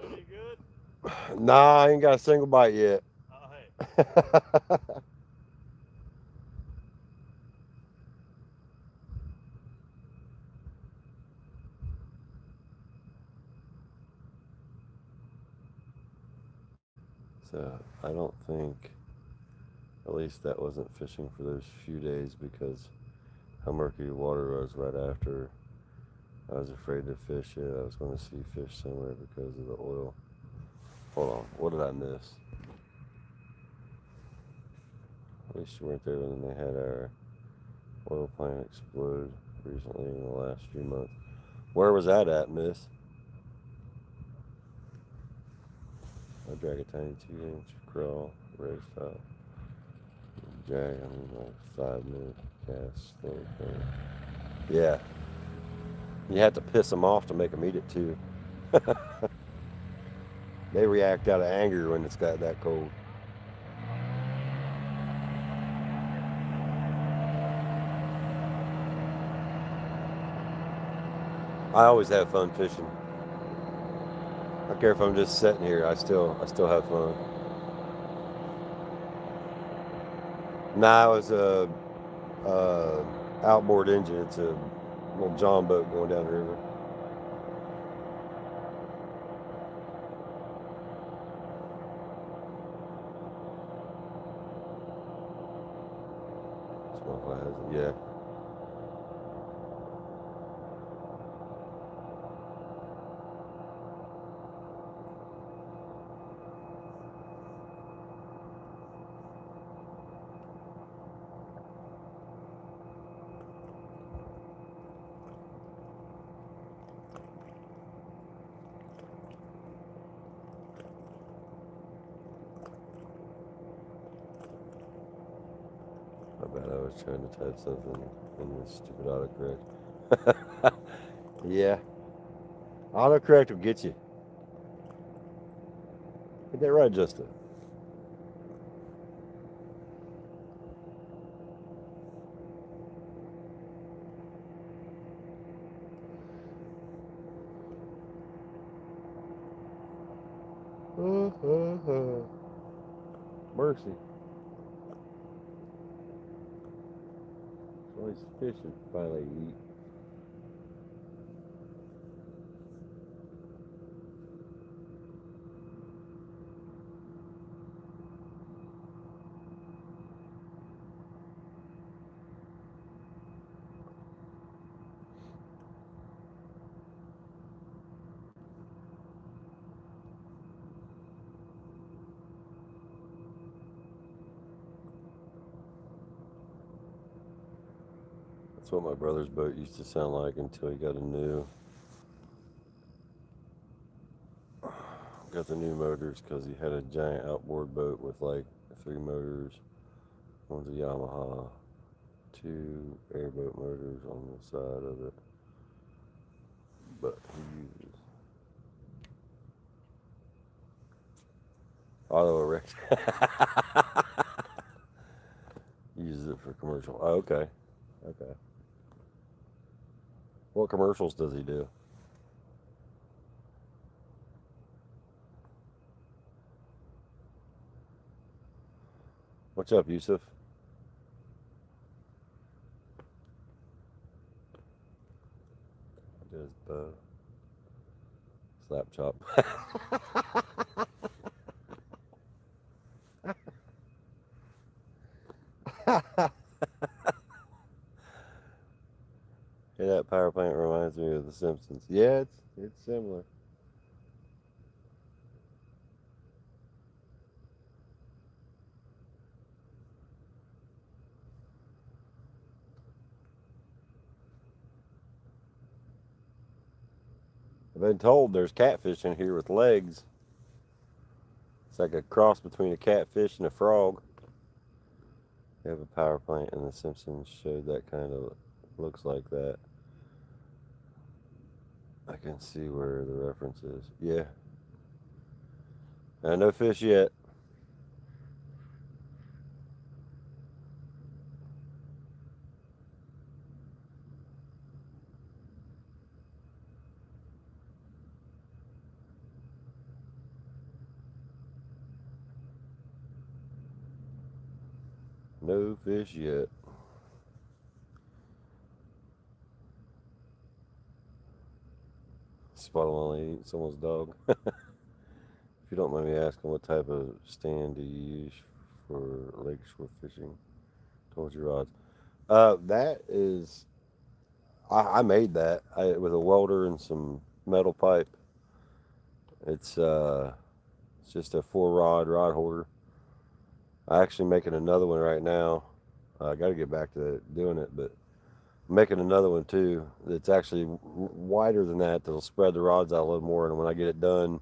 You good? Nah, I ain't got a single bite yet. Oh, hey. So I don't think, at least that wasn't fishing for those few days because how murky the water was right after. I was afraid to fish it. I was going to see fish somewhere because of the oil. Hold on, what did I miss? At least you weren't there when they had our oil plant explode recently in the last few months. Where was that at, miss? I drag a tiny 2-inch crawl, raised top. Drag, I mean, like 5 minute cast, slow current. Yeah, you have to piss them off to make them eat it too. They react out of anger when it's got that cold. I always have fun fishing. I don't care if I'm just sitting here. I still have fun. Nah, it was a outboard engine. It's a little John boat going down the river. Small has it. Yeah. I bet I was trying to type something in this stupid autocorrect. Yeah, autocorrect will get you. Get that right, Justin. Mercy. All these fish are finally eat. That's what my brother's boat used to sound like until he got the new motors because he had a giant outboard boat with like 3 motors. One's a Yamaha, 2 airboat motors on the side of it. But he uses auto erect. Uses it for commercial. Oh, okay. Okay. What commercials does he do? What's up, Yusuf? Does slap chop. Yeah, that power plant reminds me of The Simpsons. Yeah, it's similar. I've been told there's catfish in here with legs. It's like a cross between a catfish and a frog. They have a power plant, and The Simpsons showed that kind of looks like that. I can see where the reference is. Yeah, no fish yet. No fish yet. Spot on lady, someone's dog. If you don't mind me asking, what type of stand do you use for lakeshore fishing towards your rods? That is, I made that with a welder and some metal pipe. It's just a 4 rod rod holder. I'm actually making another one right now. I got to get back to doing it, but I'm making another one too. That's actually wider than that. That'll spread the rods out a little more. And when I get it done,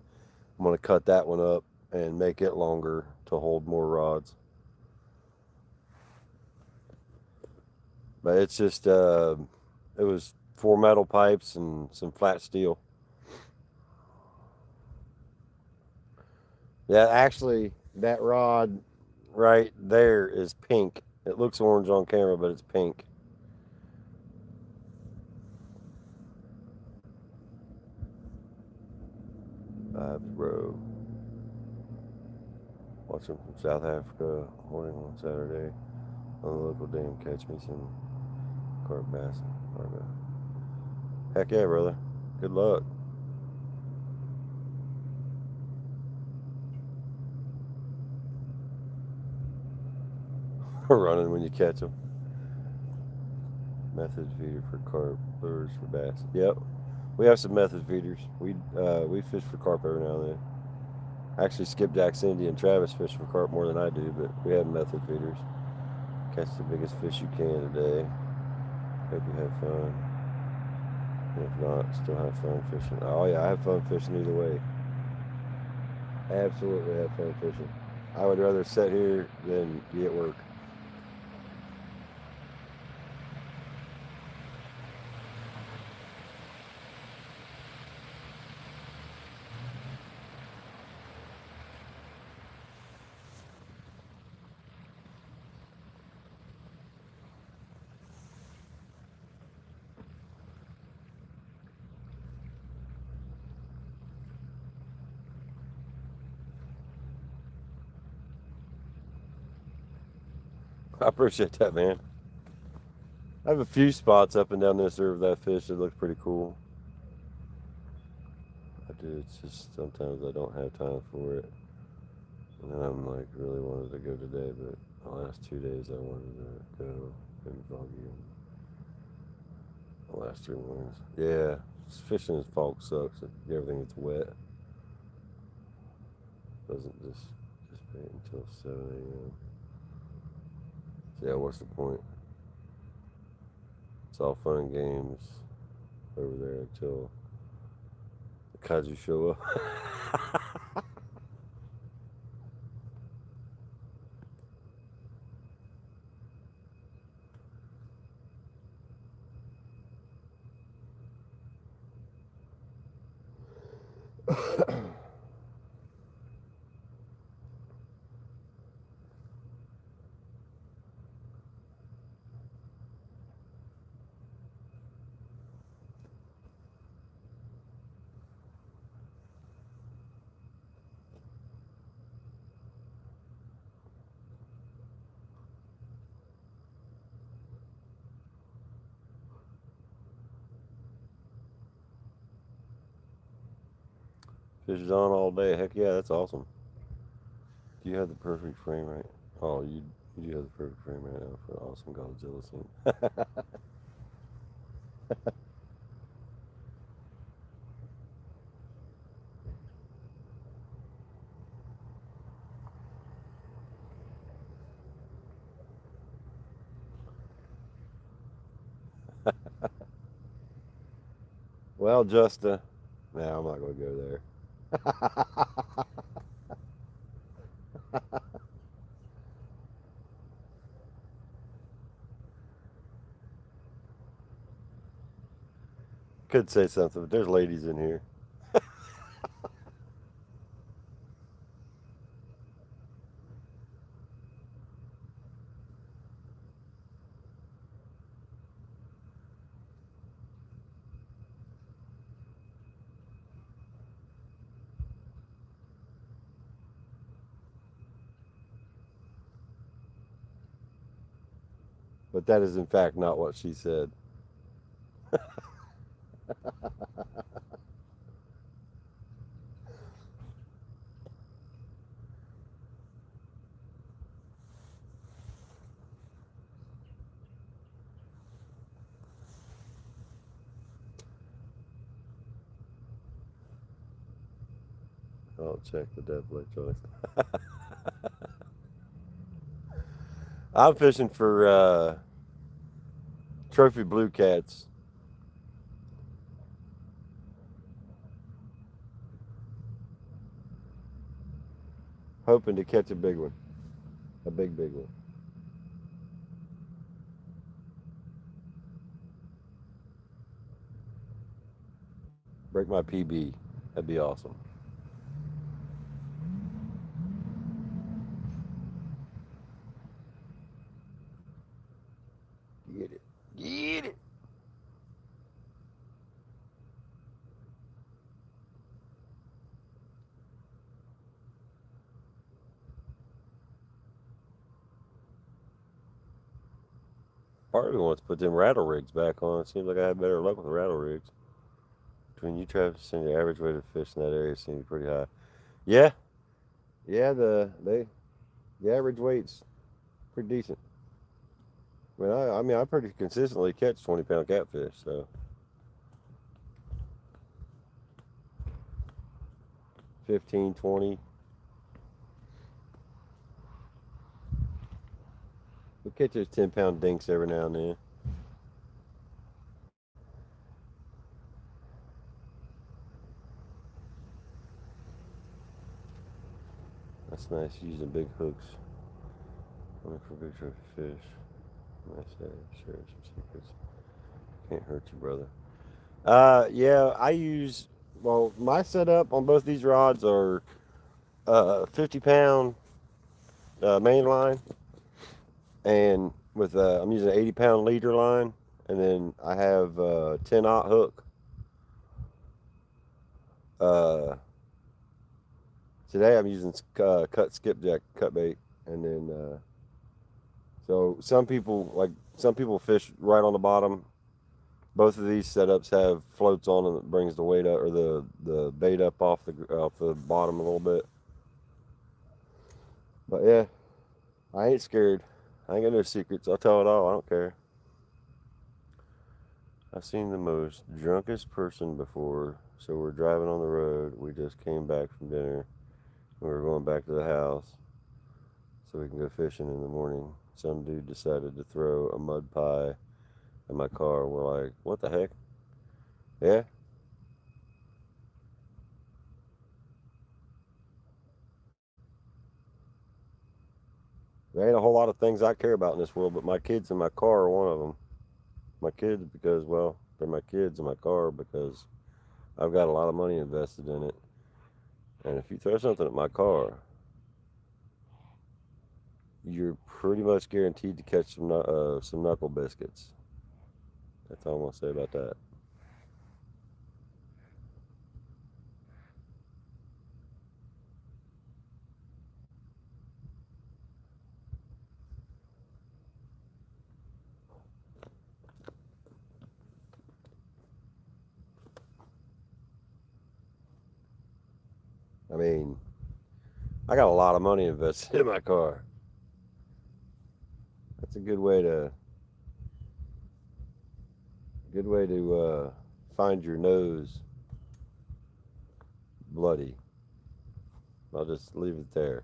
I'm gonna cut that one up and make it longer to hold more rods. But it's just it was 4 metal pipes and some flat steel. Yeah, actually, that rod right there is pink. It looks orange on camera, but it's pink. Bro. Watching from South Africa, holding on Saturday on the local dam. Catch me some carp bass. Heck yeah, brother. Good luck. Running when you catch them. Method feeder for carp, lures for bass. Yep, we have some method feeders. We fish for carp every now and then. Actually, Skipjack, Cindy, and Travis fish for carp more than I do, but we have method feeders. Catch the biggest fish you can today. Hope you have fun. And if not, still have fun fishing. Oh yeah, I have fun fishing either way. Absolutely have fun fishing. I would rather sit here than be at work. I appreciate that, man. I have a few spots up and down this river that fish that look pretty cool. I do. It's just sometimes I don't have time for it. And then I'm like really wanted to go today, but the last 2 days I wanted to go. Been foggy the last 3 mornings. Yeah, fishing in fog sucks. Everything gets wet. Doesn't just wait until 7 a.m. So yeah, what's the point? It's all fun and games over there until the kaiju show up. Fish is on all day. Heck yeah, that's awesome. Do you have the perfect frame right? Oh, you do have the perfect frame right now for an awesome Godzilla scene. Well, just nah, I'm not gonna go there. Could say something, but there's ladies in here. but that is in fact not what she said. I'll check the dev electronics. I'm fishing for trophy blue cats. Hoping to catch a big one. A big one. Break my PB. That'd be awesome. Get it. Get it. Part of me wants to put them rattle rigs back on. It seems like I had better luck with the rattle rigs. Between you, Travis, and your average weight of fish in that area seems pretty high. Yeah, yeah. The average weight's pretty decent. I pretty consistently catch 20-pound catfish. So 15, 20. We catch those 10-pound dinks every now and then. That's nice using big hooks. Looking for big trophy fish. Nice, share some secrets. Can't hurt you, brother. Yeah, my setup on both these rods are 50-pound main line, and with I'm using an 80-pound leader line, and then I have 10-aught hook. Uh, Today I'm using cut skipjack cut bait, and then so some people fish right on the bottom. Both of these setups have floats on them that brings the weight up or the bait up off the bottom a little bit. But yeah, I ain't scared. I ain't got no secrets. I'll tell it all. I don't care. I've seen the most drunkest person before. So we're driving on the road. We just came back from dinner. We were going back to the house so we can go fishing in the morning. Some dude decided to throw a mud pie in my car. We're like, what the heck? Yeah. There ain't a whole lot of things I care about in this world, but my kids and my car are one of them. My kids because, well, they're my kids and my car because I've got a lot of money invested in it. And if you throw something at my car, you're pretty much guaranteed to catch some knuckle biscuits. That's all I'm gonna say about that. I mean, I got a lot of money invested in my car. That's a good way to find your nose bloody. I'll just leave it there.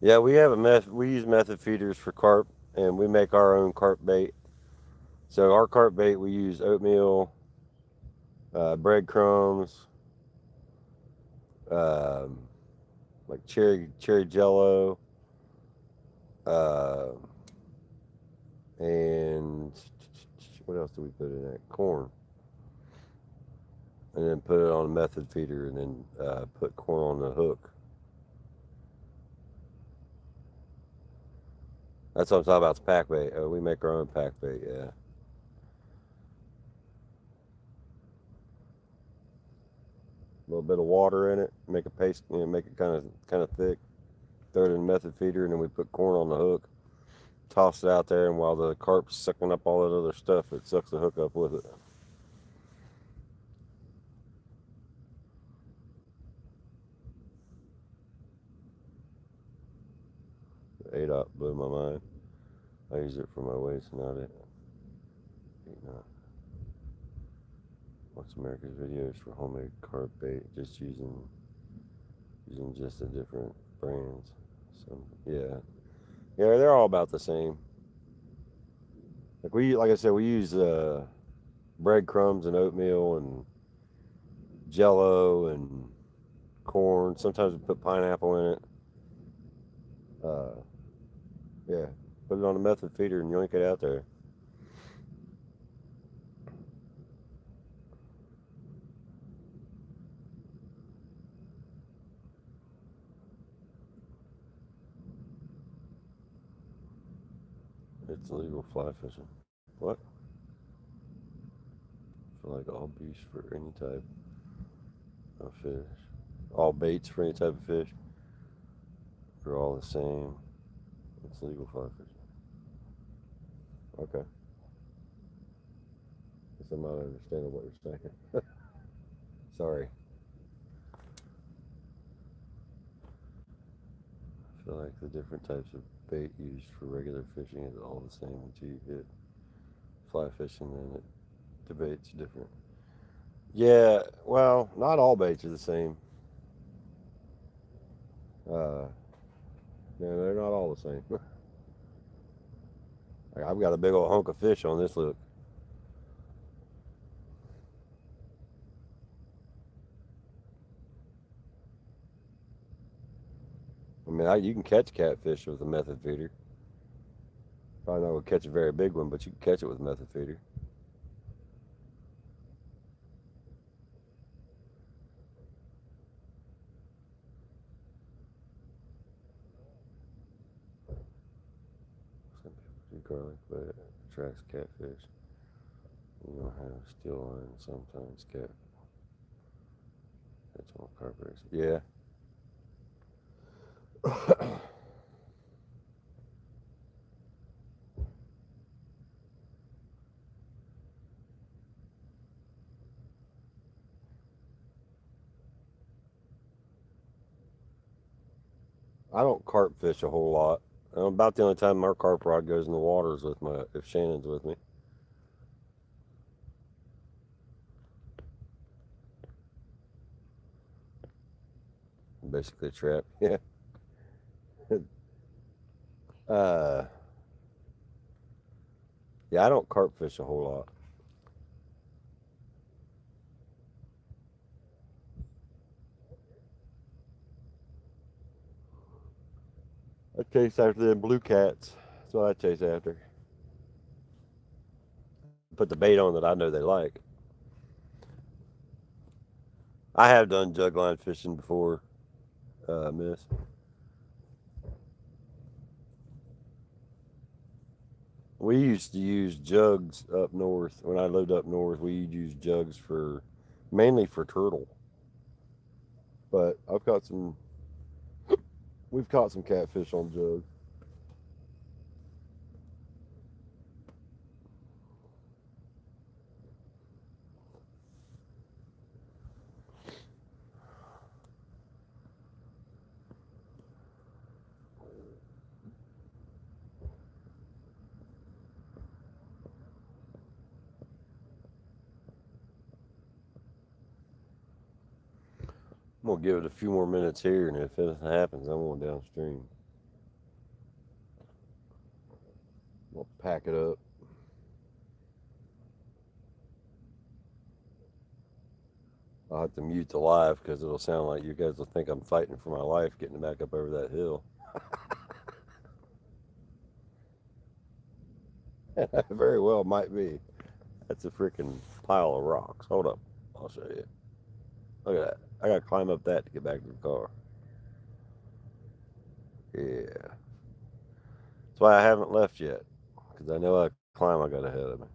Yeah, we have a method. We use method feeders for carp, and we make our own carp bait. So our carp bait, we use oatmeal, breadcrumbs, um, like cherry jello, uh, and what else do we put in that? Corn, and then put it on a method feeder, and then put corn on the hook. That's what I'm talking about. It's pack bait. We make our own pack bait. Yeah. A little bit of water in it, make a paste, make it kind of thick. Throw it in the method feeder, and then we put corn on the hook. Toss it out there, and while the carp's sucking up all that other stuff, it sucks the hook up with it. The ADOT blew my mind. I use it for my weights, not it. Not. What's America's videos for homemade carp bait? Just using just a different brands. So yeah, they're all about the same. Like I said, we use breadcrumbs and oatmeal and Jello and corn. Sometimes we put pineapple in it. Yeah, put it on a method feeder and yoink it out there. It's illegal fly fishing. What? For like all beasts for any type of fish. All baits for any type of fish. They're all the same. It's legal fly fishing. Okay. Guess I'm not understanding what you're saying. Sorry. I feel like the different types of bait used for regular fishing is all the same until you hit fly fishing, and it debates different. Yeah, well, not all baits are the same. Uh, yeah, they're not all the same. Like, I've got a big old hunk of fish on this look. I mean, you can catch catfish with a method feeder. Probably not going to catch a very big one, but you can catch it with a method feeder. Some people do garlic, but it attracts catfish. You don't have steel line sometimes catch. That's all carpets. Yeah. I don't carp fish a whole lot. About the only time our carp rod goes in the water is with if Shannon's with me. Basically a trap. Yeah. uh, yeah, I don't carp fish a whole lot. I chase after them blue cats. That's what I chase after. Put the bait on that I know they like. I have done jug line fishing before, miss. We used to use jugs up north. When I lived up north, we used jugs mainly for turtle. But we've caught some catfish on jugs. I'm gonna give it a few more minutes here, and if anything happens, I'm going downstream. I'll pack it up. have to mute the live because it'll sound like you guys will think I'm fighting for my life getting back up over that hill. Very well might be. That's a freaking pile of rocks. Hold up. I'll show you. Look at that. I gotta climb up that to get back to the car. Yeah. That's why I haven't left yet. Because I know I climb I got ahead of me.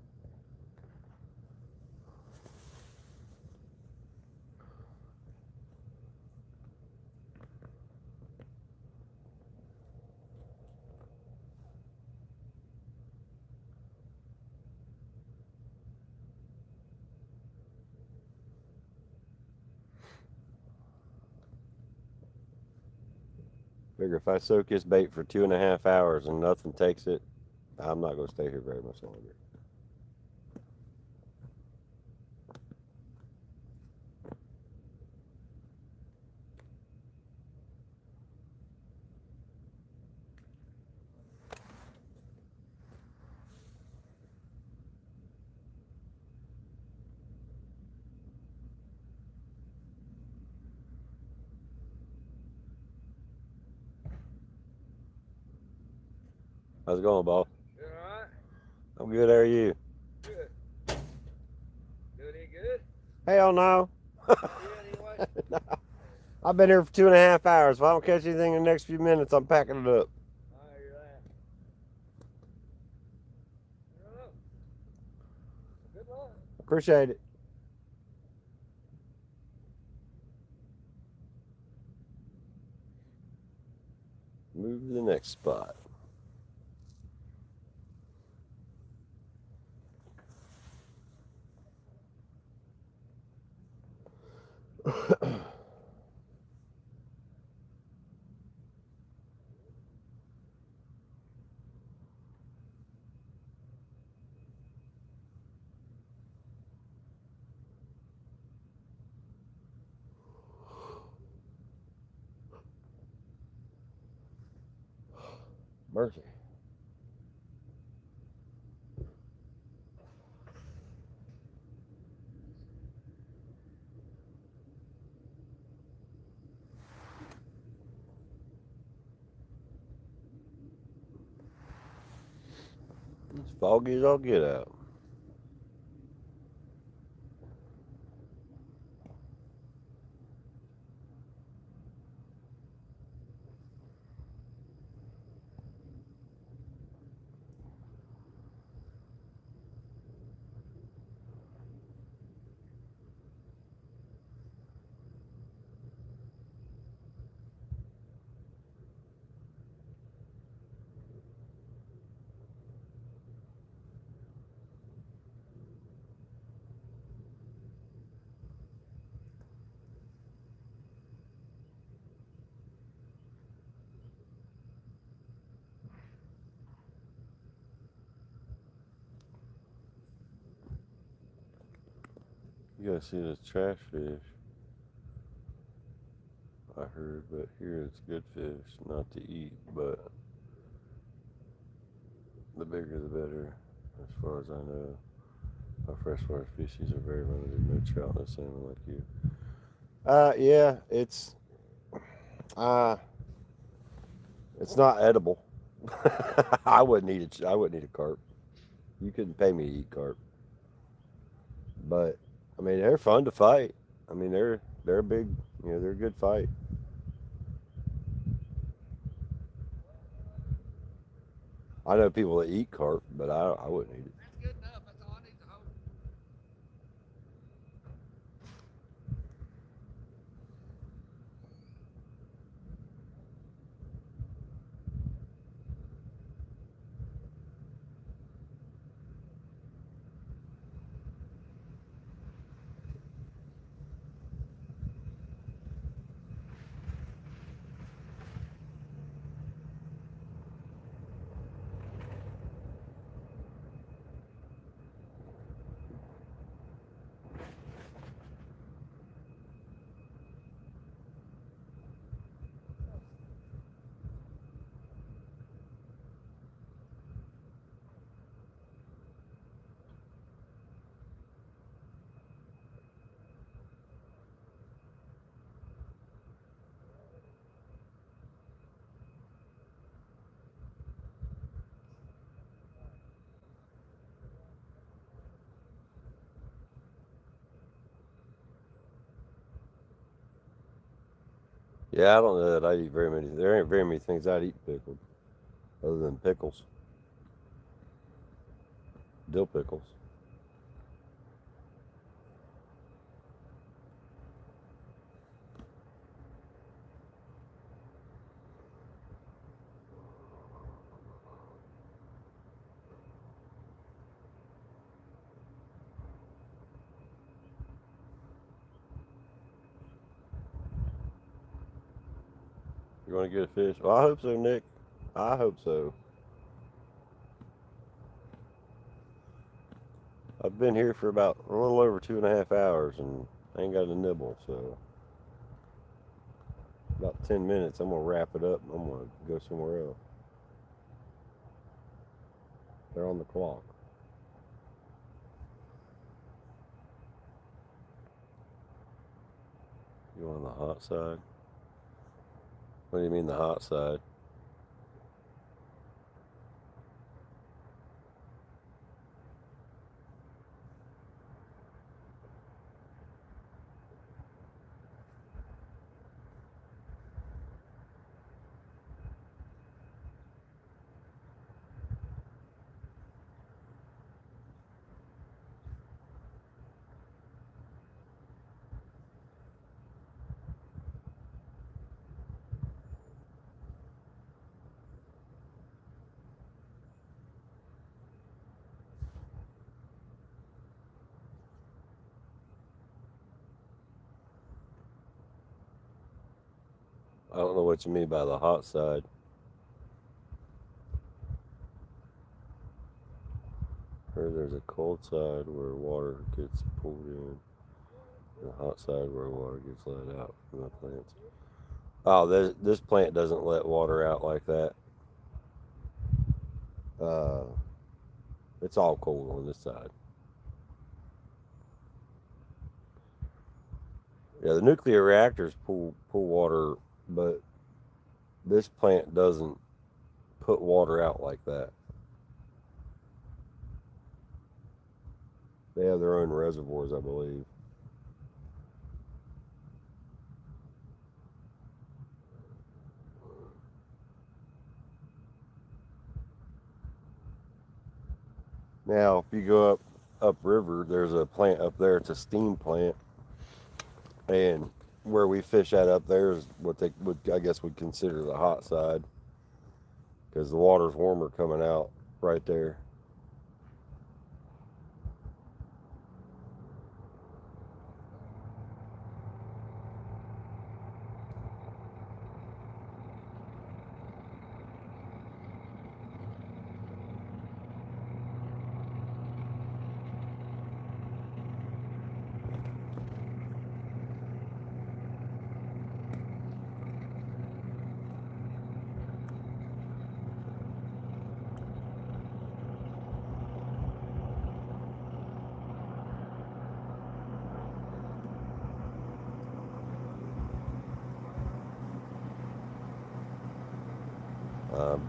Figure if I soak this bait for 2.5 hours and nothing takes it, I'm not going to stay here very much longer. How's it going, boss? You alright? I'm good. How are you? Good. Doing any good? Hell no. Yeah, anyway. No. I've been here for 2.5 hours. If I don't catch anything in the next few minutes, I'm packing it up. I hear that. Good luck. Appreciate it. Move to the next spot. Mercy. It's foggy as all get out. You gotta see this trash fish. I heard, but here it's good fish, not to eat, but the bigger the better, as far as I know. Our freshwater species are very limited, no trout, no salmon like you. Yeah, uh, it's not edible. I wouldn't eat it. I wouldn't eat a carp. You couldn't pay me to eat carp. But I mean, they're fun to fight. I mean, they're a big, they're a good fight. I know people that eat carp, but I wouldn't eat it. That's good enough. That's all I need to hold. Yeah, I don't know that I eat very many. There ain't very many things I'd eat pickled, other than pickles, dill pickles. You want to get a fish? Well, I hope so, Nick. I hope so. I've been here for about a little over 2.5 hours and I ain't got a nibble, so about 10 minutes. I'm gonna wrap it up and I'm gonna go somewhere else. They're on the clock. You on the hot side? What do you mean the hot side? I don't know what you mean by the hot side. Or there's a cold side where water gets pulled in, and a hot side where water gets let out from the plants. Oh, this plant doesn't let water out like that. Uh, it's all cold on this side. Yeah, the nuclear reactors pull water, but this plant doesn't put water out like that. They have their own reservoirs, I believe. Now, if you go upriver, there's a plant up there. It's a steam plant, and where we fish at up there is what they would, I guess, would consider the hot side, because the water's warmer coming out right there.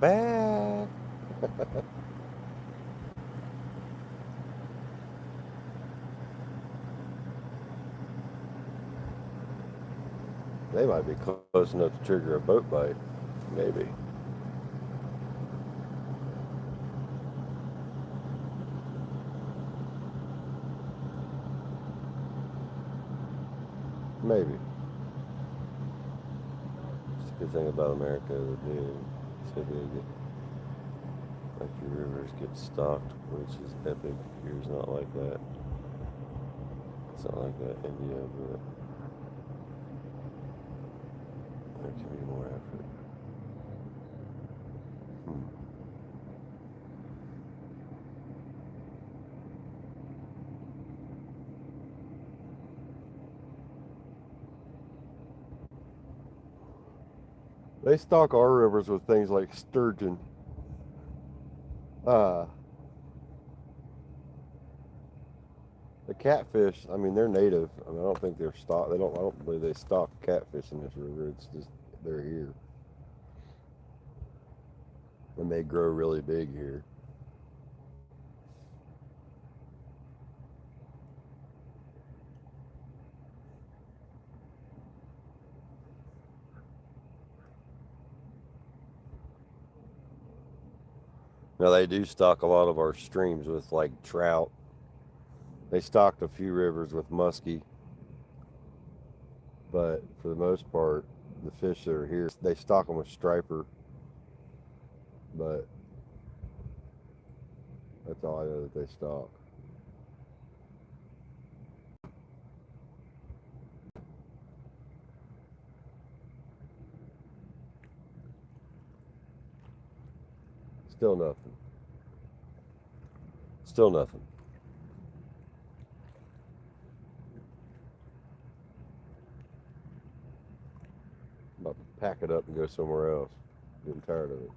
Back. They might be close enough to trigger a boat bite. Maybe. Maybe. It's a good thing about America. They're big. So big. Like your rivers get stocked, which is epic. Here's not like that. It's not like that India, but there can be more effort. They stock our rivers with things like sturgeon. Uh, the catfish, I mean, they're native. I mean, I don't think they're stock. They don't. I don't believe they stock catfish in this river. It's just they're here, and they grow really big here. Now they do stock a lot of our streams with like trout. They stocked a few rivers with muskie, but for the most part, the fish that are here, they stock them with striper. But that's all I know that they stock. Still nothing. Still nothing. I'm about to pack it up and go somewhere else. Getting tired of it.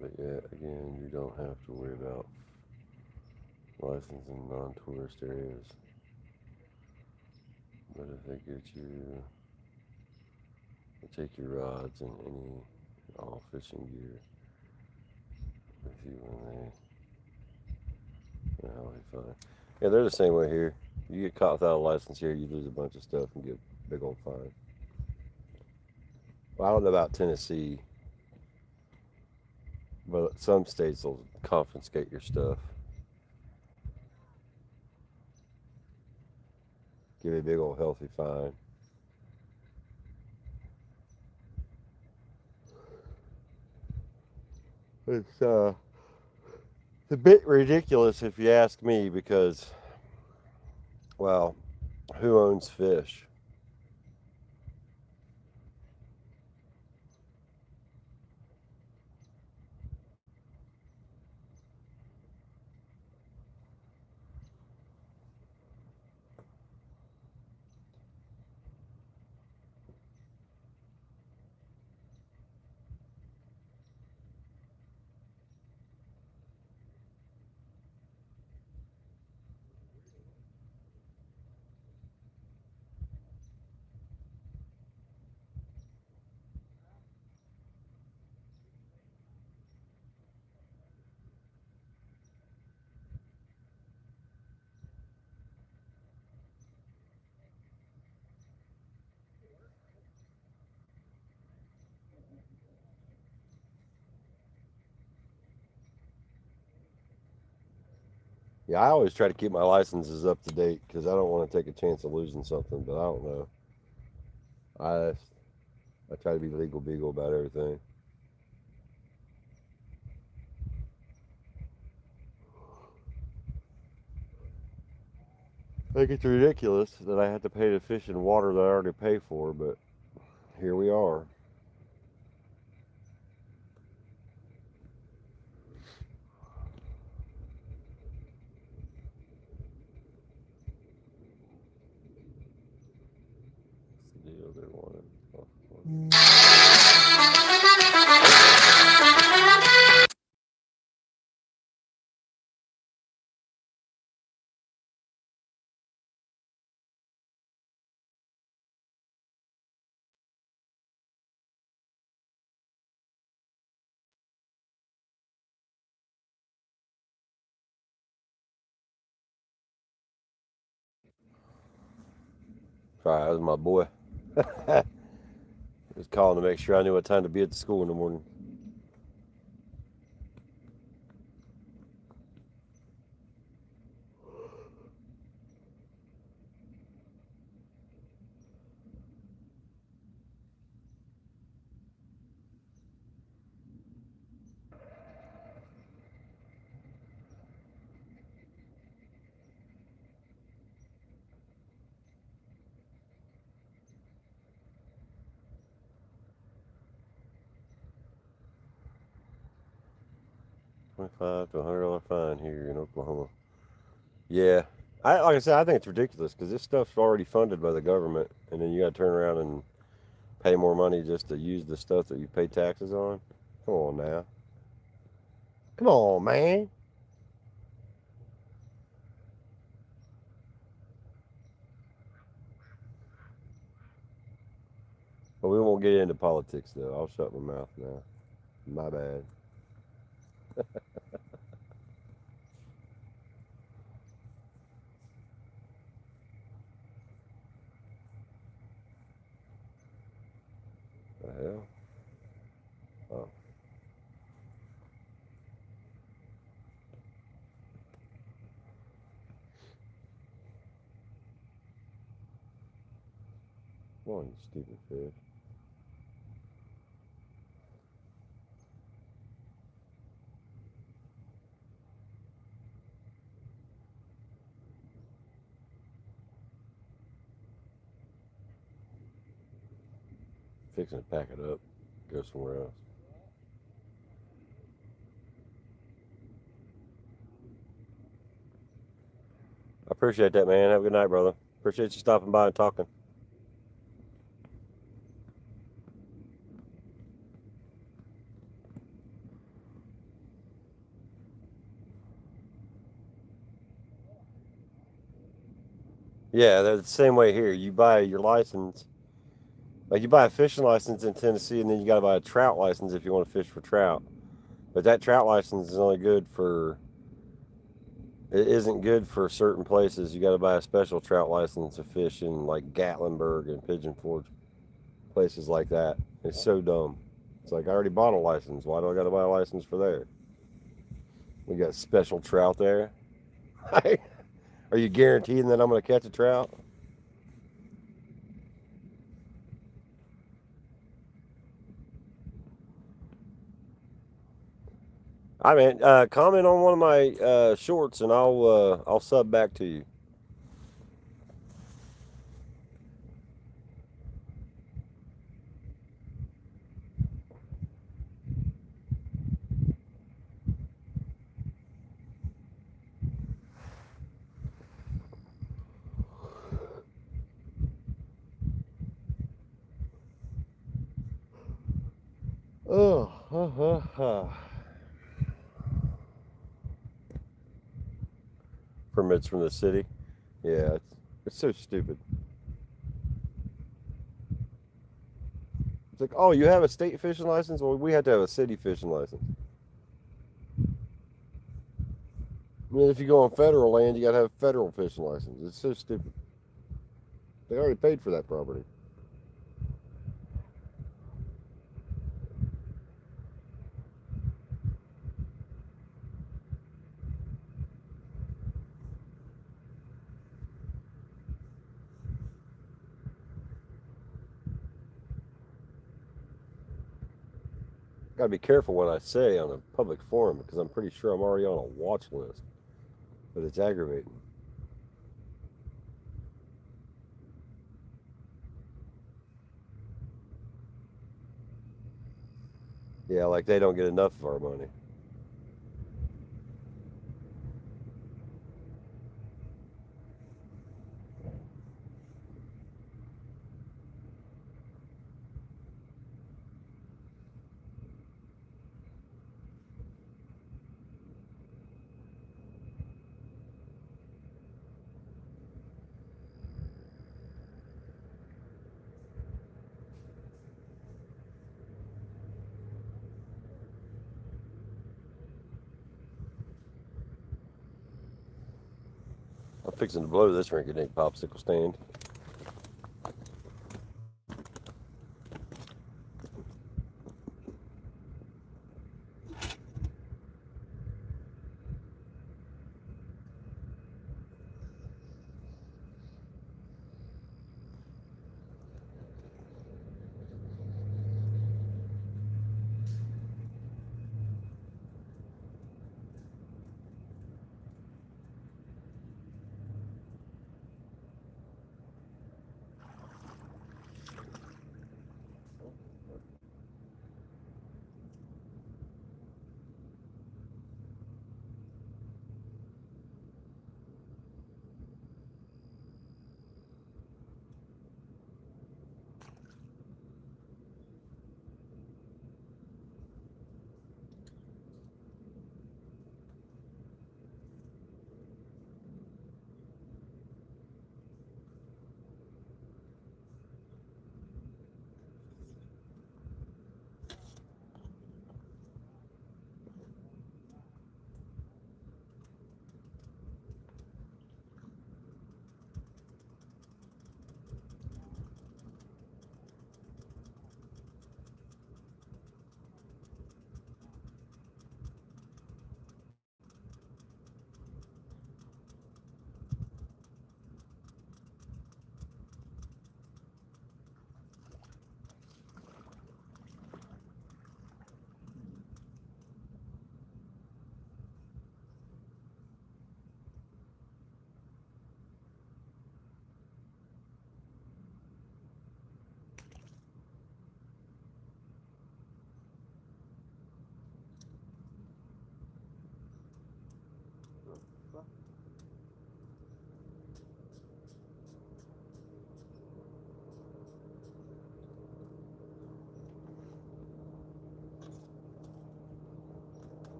But yeah, again, you don't have to worry about licensing non-tourist areas. But if they get you, they take your rods and any all fishing gear with you when they're fine. Yeah, they're the same way here. You get caught without a license here, you lose a bunch of stuff and get a big old fine. Well, I don't know about Tennessee, but some states will confiscate your stuff. Give you a big old healthy fine. It's a bit ridiculous if you ask me because, well, who owns fish? Yeah, I always try to keep my licenses up to date because I don't want to take a chance of losing something, but I don't know. I I try to be legal beagle about everything. I think it's ridiculous that I have to pay to fish in water that I already pay for, but here we are. What's the deal there, one? Sorry, that was my boy. He was calling to make sure I knew what time to be at the school in the morning. $25 to $100 fine here in Oklahoma. Yeah, like I said, I think it's ridiculous because this stuff's already funded by the government, and then you got to turn around and pay more money just to use the stuff that you pay taxes on. Come on now, come on, man. But we won't get into politics though. I'll shut my mouth now. My bad. The hell? Oh. Come on, you stupid fish. Fixing to pack it up. Go somewhere else. I appreciate that, man. Have a good night, brother. Appreciate you stopping by and talking. Yeah, they're the same way here. You buy your license, like you buy a fishing license in Tennessee, and then you got to buy a trout license if you want to fish for trout. But that trout license is only good for, it isn't good for certain places. You got to buy a special trout license to fish in like Gatlinburg and Pigeon Forge, places like that. It's so dumb. It's like I already bought a license. Why do I got to buy a license for there? We got special trout there. Are you guaranteeing that I'm going to catch a trout? I mean, comment on one of my shorts, and I'll sub back to you. Oh, permits from the city. Yeah, it's so stupid. It's like, oh, you have a state fishing license? Well, we have to have a city fishing license. I mean, if you go on federal land, you got to have a federal fishing license. It's so stupid. They already paid for that property. Got to be careful what I say on a public forum because I'm pretty sure I'm already on a watch list. But it's aggravating. Yeah, like they don't get enough of our money. I'm fixing to blow this rinky-dink popsicle stand.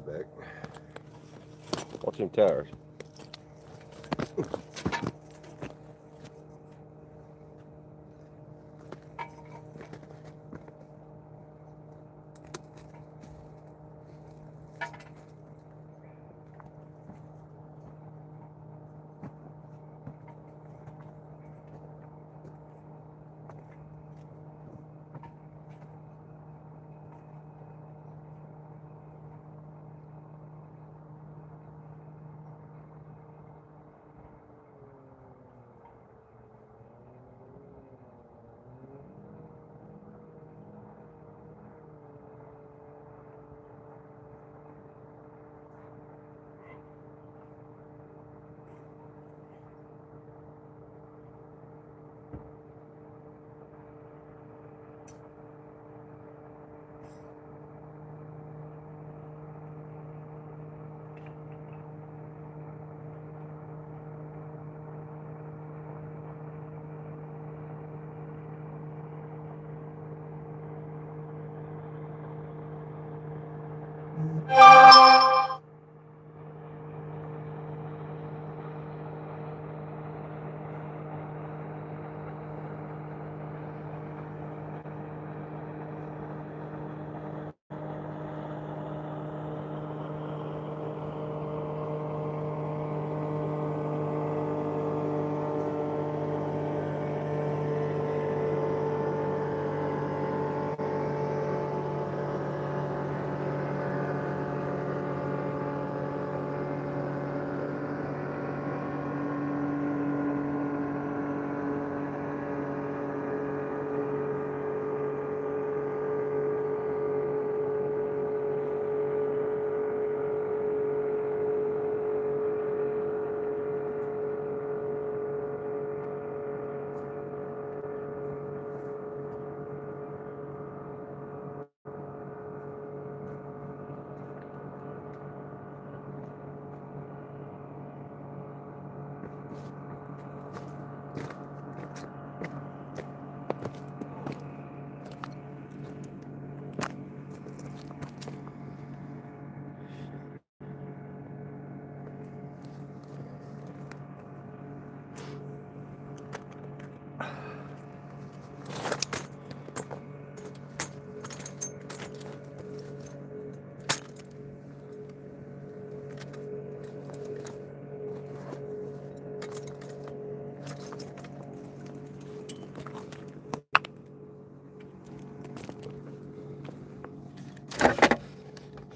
right back. Watch them tires.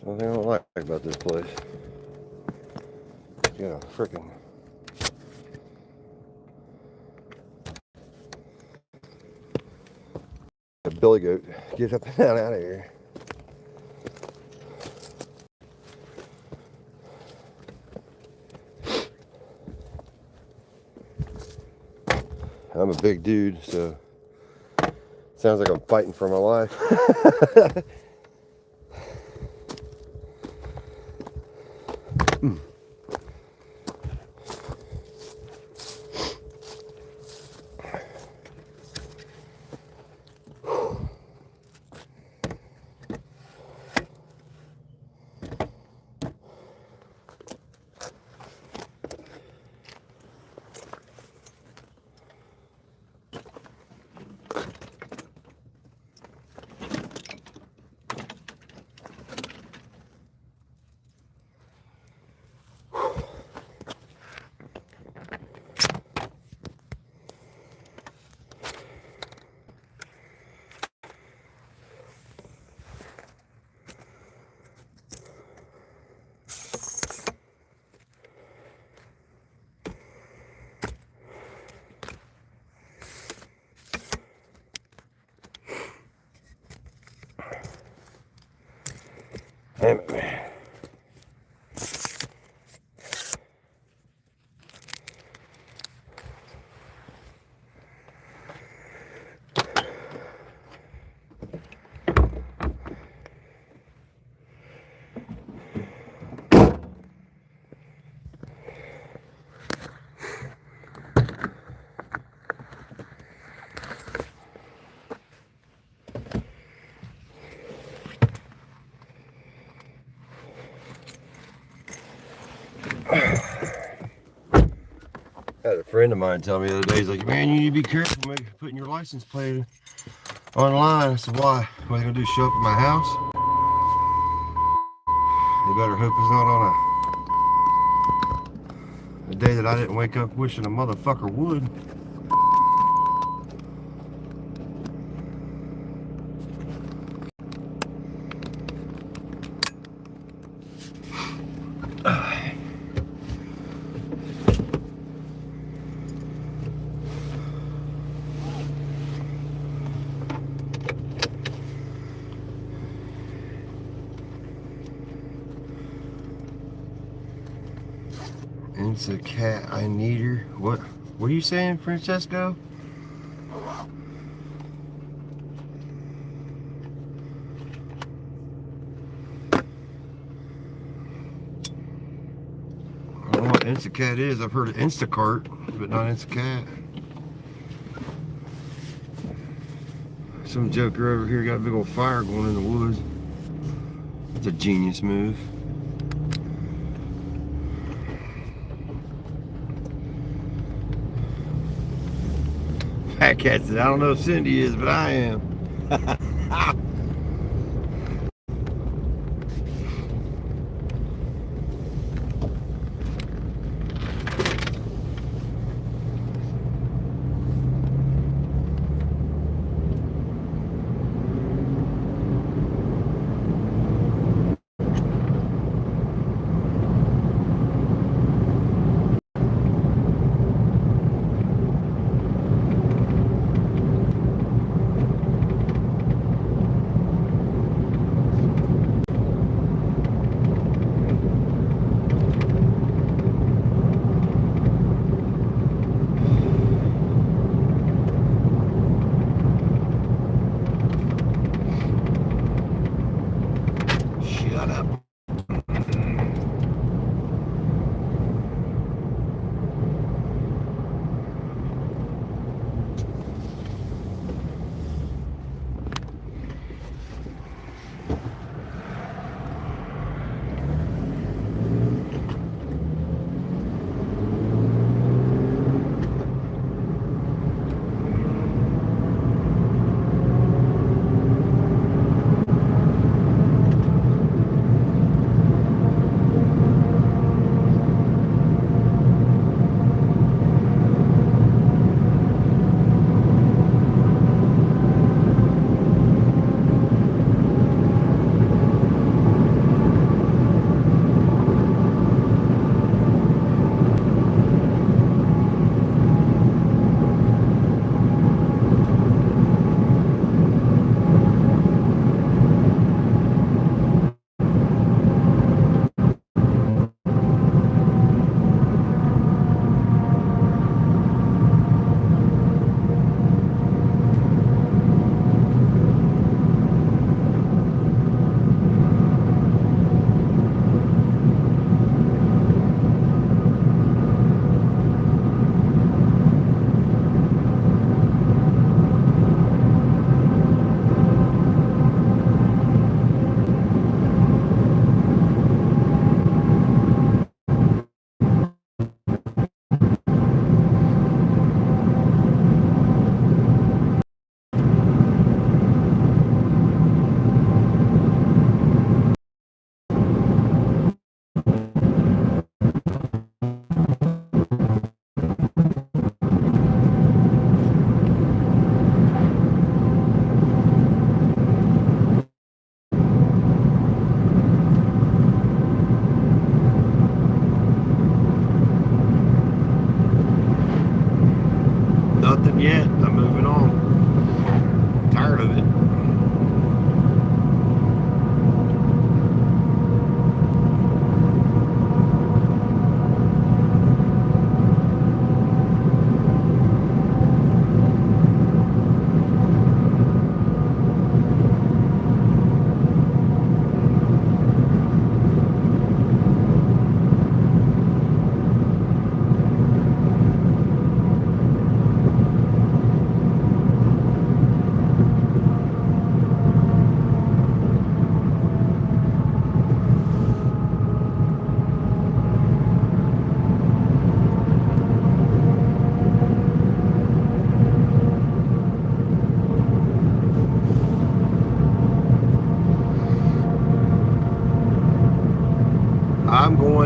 One thing I don't like about this place. Yeah, freaking. A billy goat. Get up and down out of here. I'm a big dude, so sounds like I'm fighting for my life. Had a friend of mine tell me the other day, he's like, man, you need to be careful putting your license plate online. I said, why? What are they gonna do, show up at my house? You better hope it's not on a day that I didn't wake up wishing a motherfucker would. It's a cat. I need her. What are you saying, Francesco? I don't know what Instacat is. I've heard of Instacart, but not Instacat. Some joker over here got a big old fire going in the woods. That's a genius move. Fat Cat said, I don't know if Cindy is, but I am.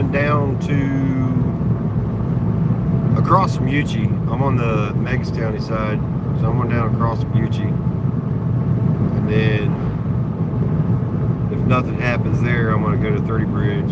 going down to across from Uchi. I'm on the Megas County side, so I'm going down across from Uchi. And then if nothing happens there, I'm going to go to 30 Bridge.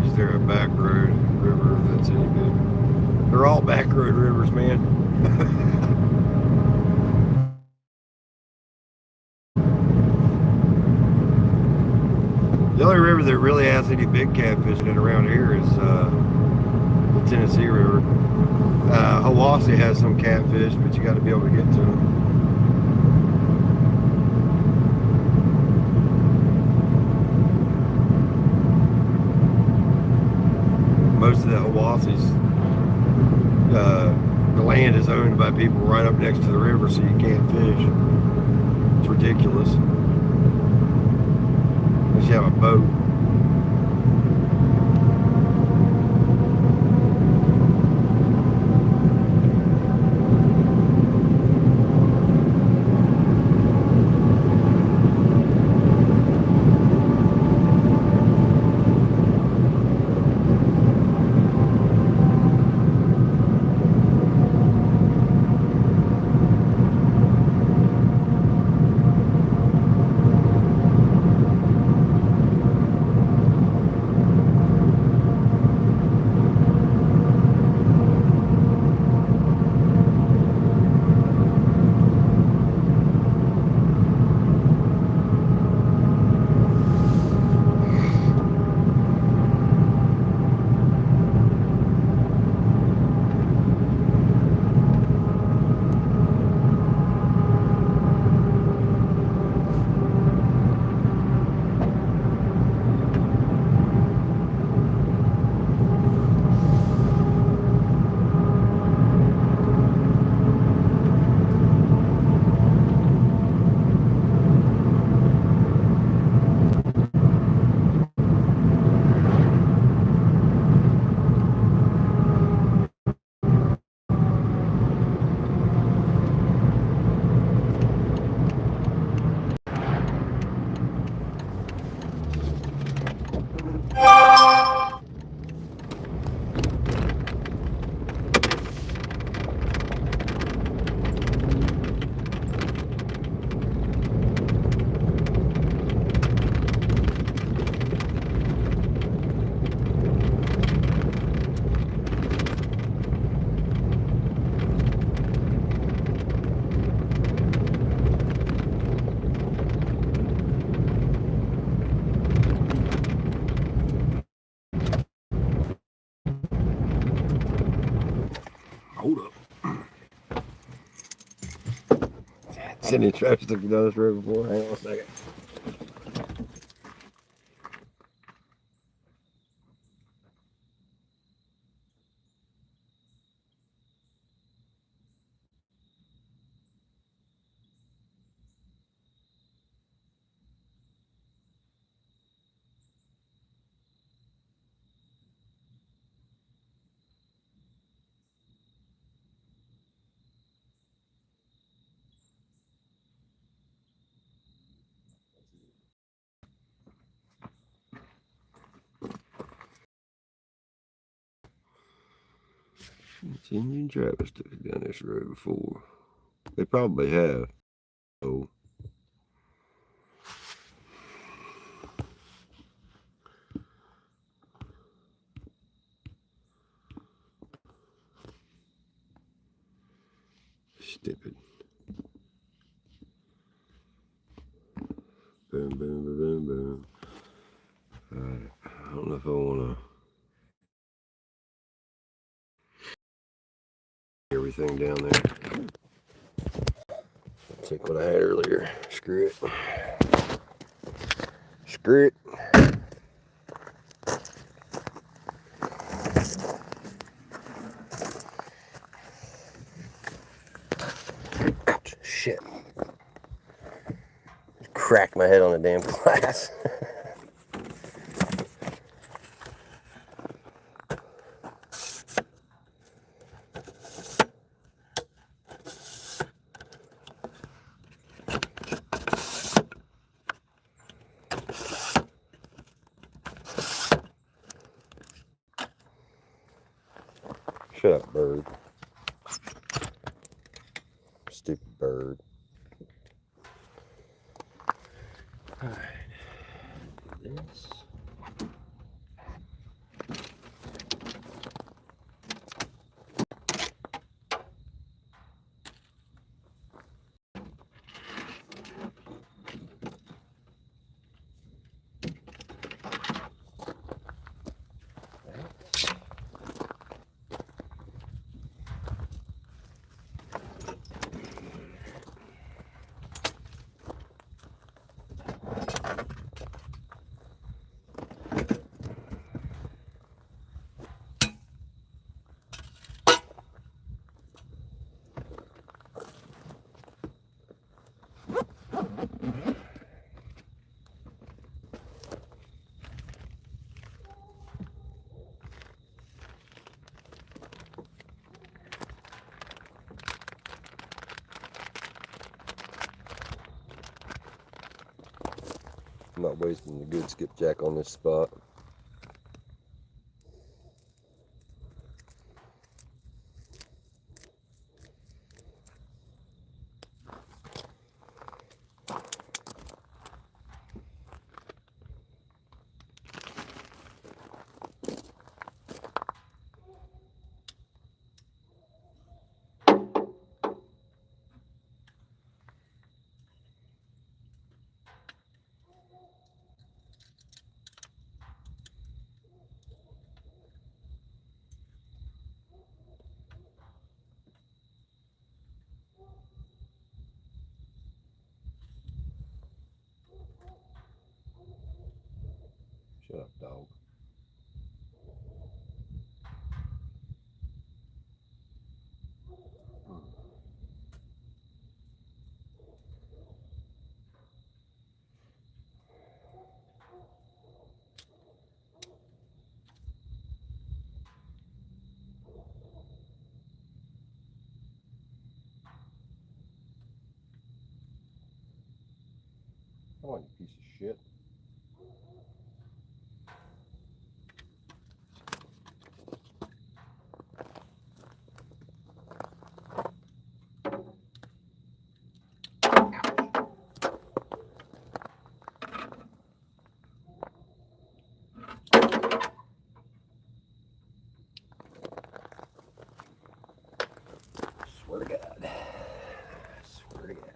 Is there a back road river that's any good? They're all back road rivers, man. The only river that really has any big catfish in it around here is the Tennessee River. Hiwassee has some catfish, but you got to be able to get to them. Most of the Hawassee's, the land is owned by people right up next to the river, so you can't fish. It's ridiculous. Unless you have a boat. Hold up. Sending trash to down this road before. Hang on a second. Cindy and Travis took it down this road before. They probably have. Oh. Stupid. Boom, boom, boom, boom, boom. Alright, I don't know if I want to everything down there. Take what I had earlier. Screw it. Screw it. Ouch, shit. Cracked my head on the damn glass. Shut up, bird. Stupid bird. Alright. This. I'm not wasting the good skipjack on this spot. Shut up, dog. Come on, you piece of shit. Swear to God. Swear to God.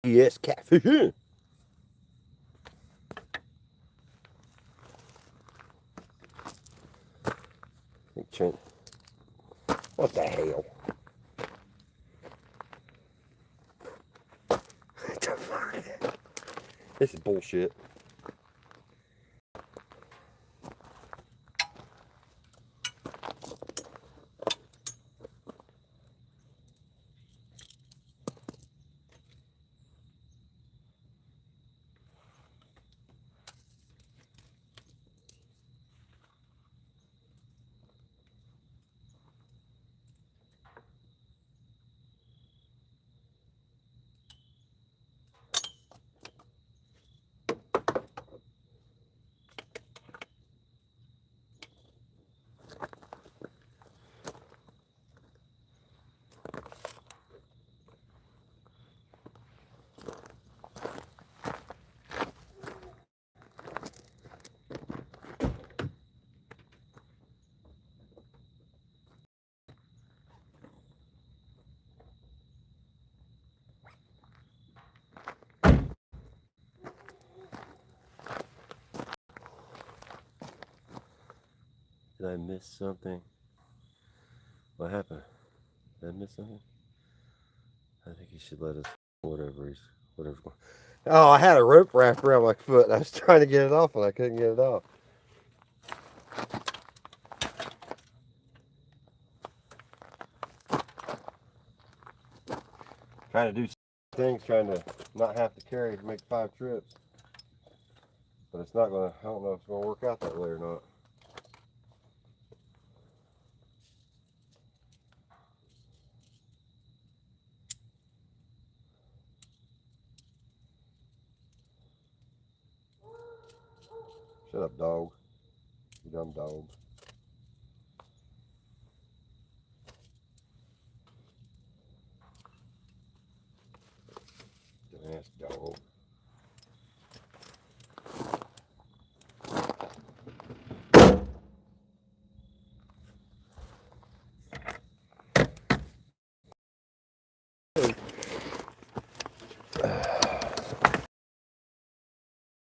Yes, catfish. What the hell? What the fuck? This is bullshit. Did I miss something? What happened? Did I miss something? I think he should let us. Whatever's going. Oh, I had a rope wrapped around my foot. I was trying to get it off, and I couldn't get it off. Trying to do things, trying to not have to carry to make 5 trips. But it's not gonna. I don't know if it's gonna work out that way or not. Shut up, dog. You dumb dog. Dumbass dog.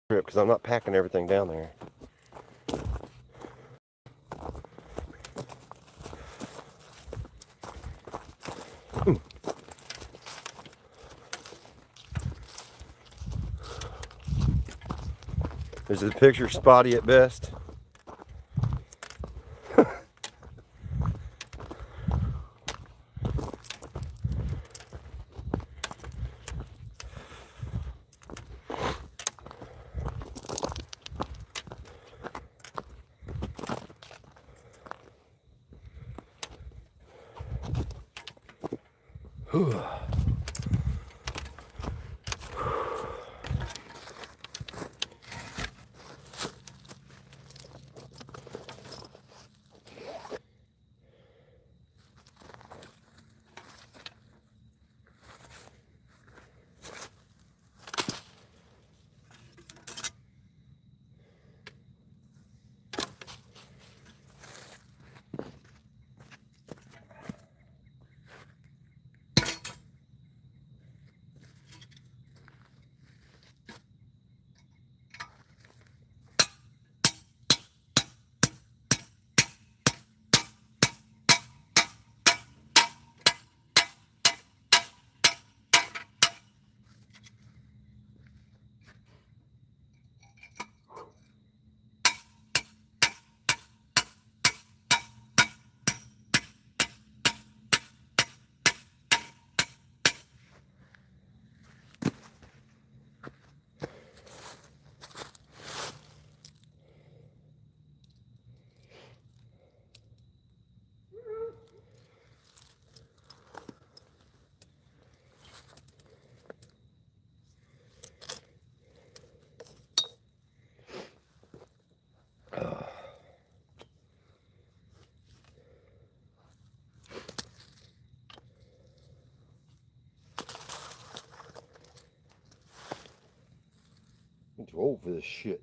Because I'm not packing everything down there. Is the picture spotty at best? I'm too old for this shit.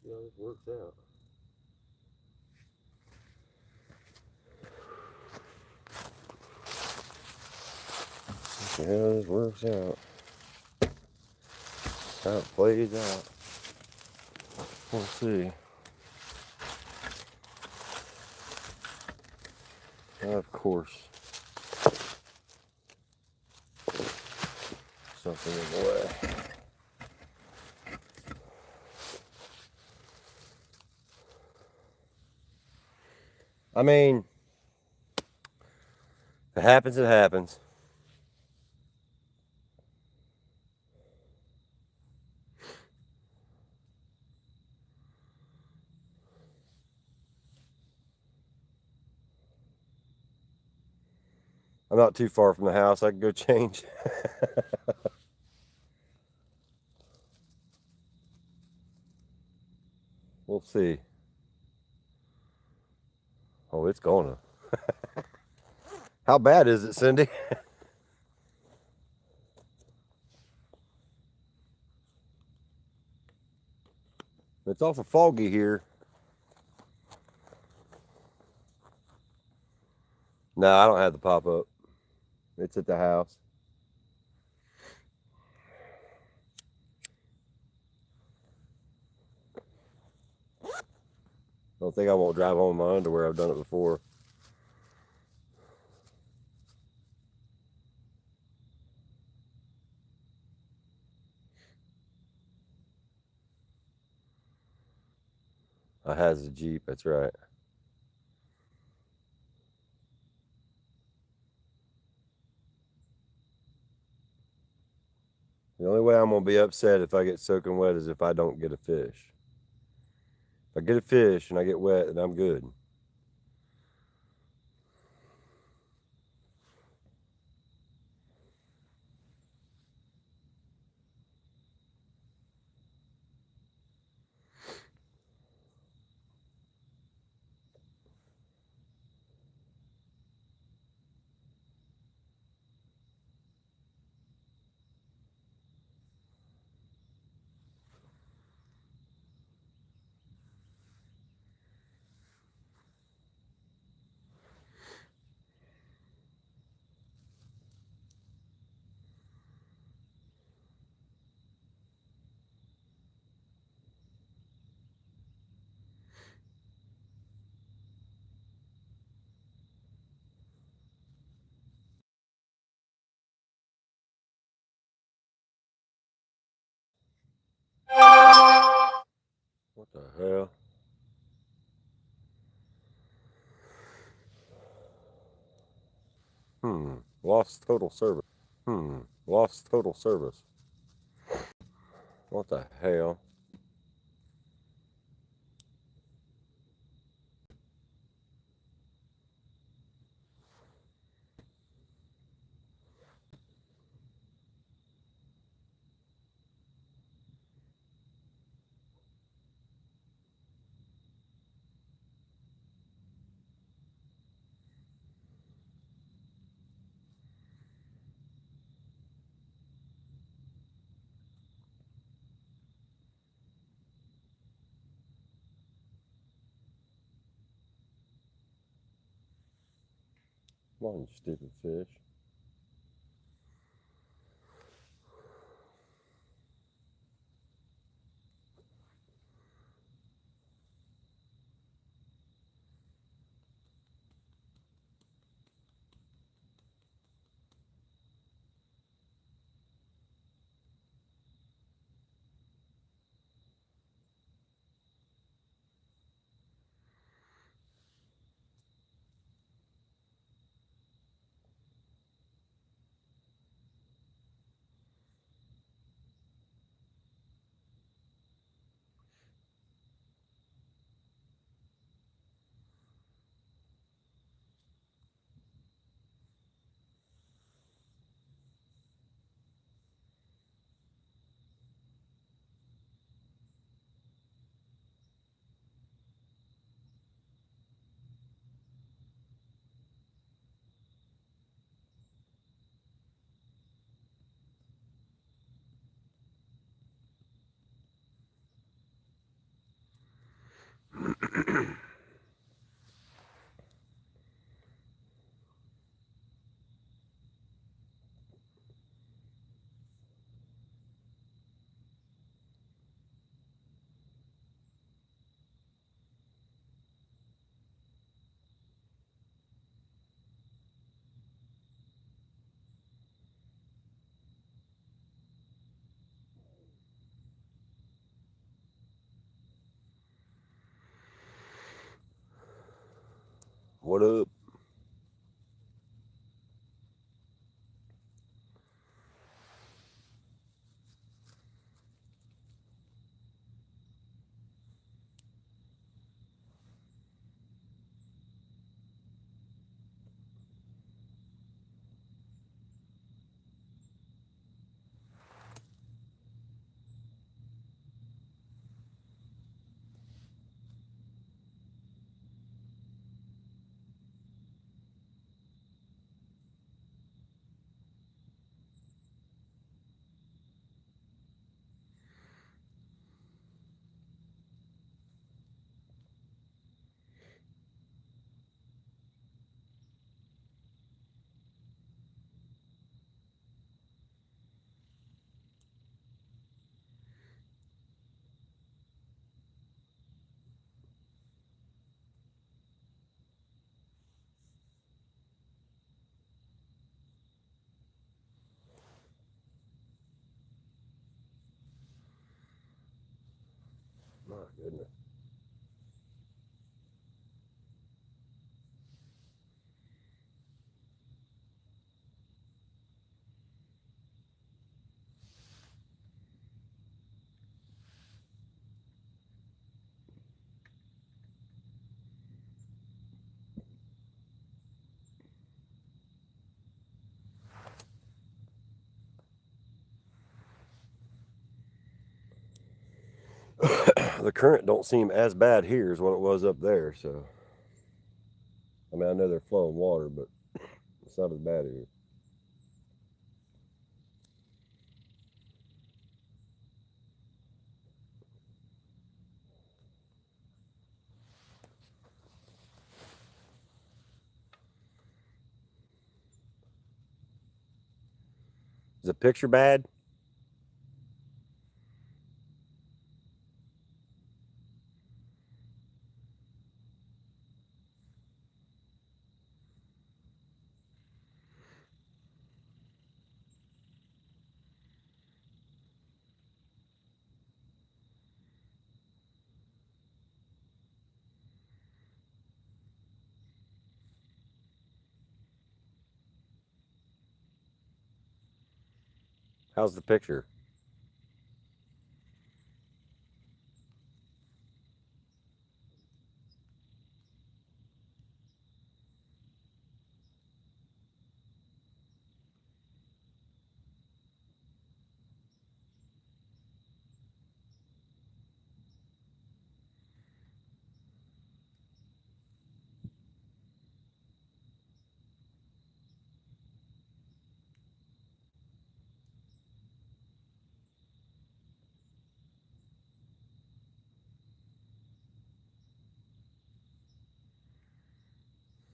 See how this works out. See how this works out. How it plays out. We'll see. Of course. Something in the way. I mean, if it happens, it happens. I'm not too far from the house. I can go change. We'll see. Oh, it's gonna. How bad is it, Cindy? It's awful foggy here. No, I don't have the pop-up. It's at the house. I don't think I won't drive home in my underwear. I've done it before. I has a Jeep, that's right. The only way I'm gonna be upset if I get soaking wet is if I don't get a fish. If I get a fish and I get wet, then I'm good. What the hell? Lost total service. Lost total service. What the hell? Come on, you stupid fish. What up? My goodness. The current don't seem as bad here as what it was up there, so I mean I know they're flowing water, but it's not as bad here. Is the picture bad? How's the picture?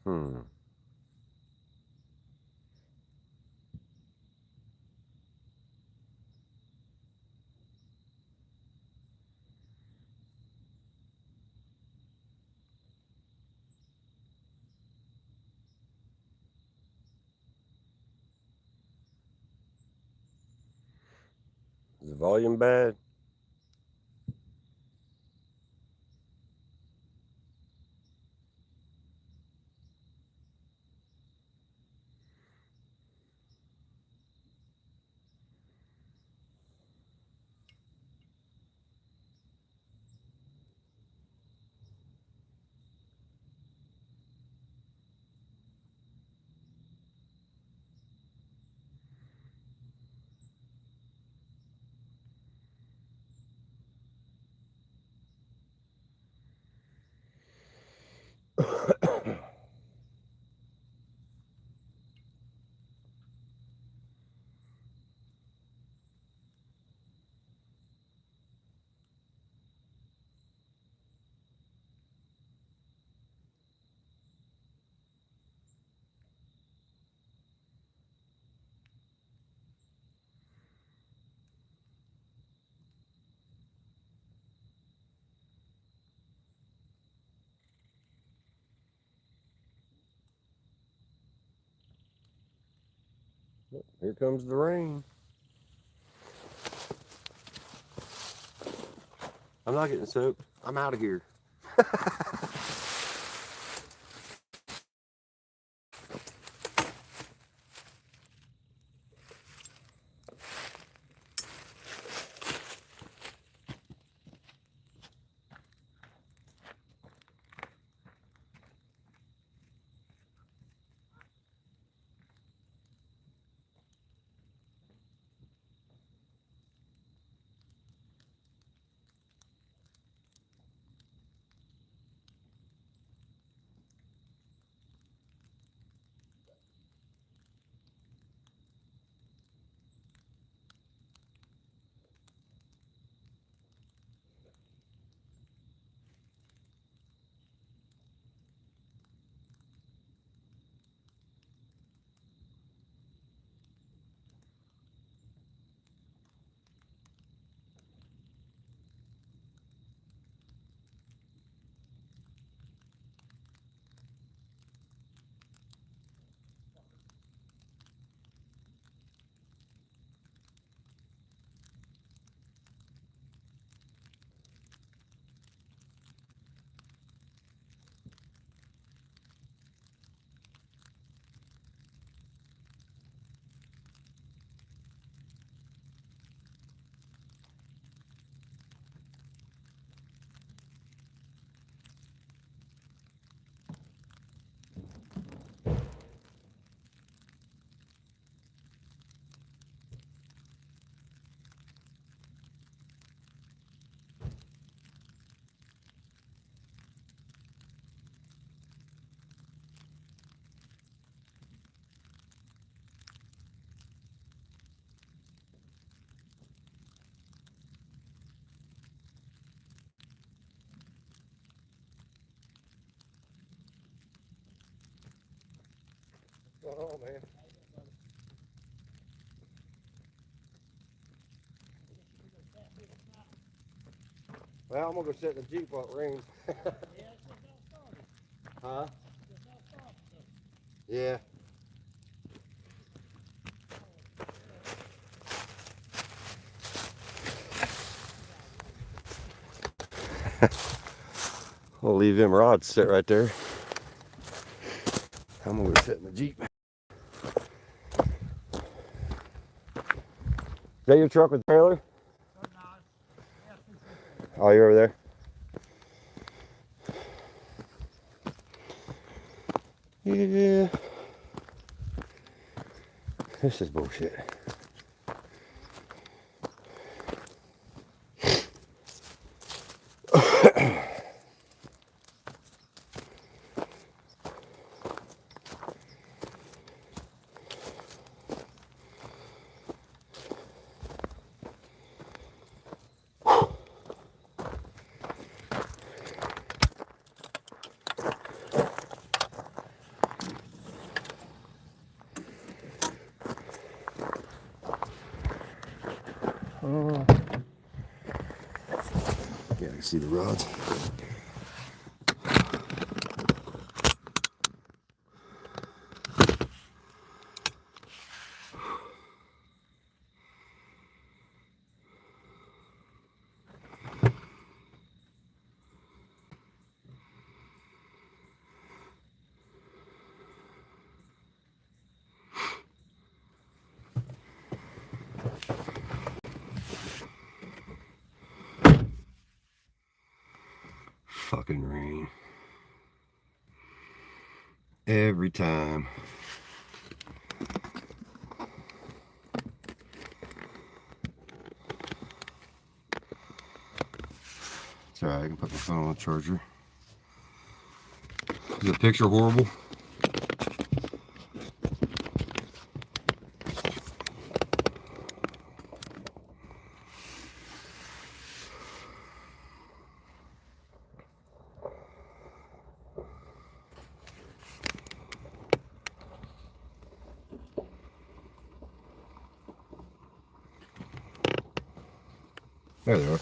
Hmm. Is the volume bad? Here comes the rain. I'm not getting soaked. I'm out of here. going on, man? Well, I'm gonna go sit in the Jeep while it rains. Huh? Yeah. I'll leave them rods sit right there. I'm gonna go sit in the Jeep. Is that your truck with the trailer? Oh, you're over there? Yeah. This is bullshit. Yeah, I can see the rods. Fucking rain. Every time. It's alright, I can put my phone on the charger. Is the picture horrible? There they are.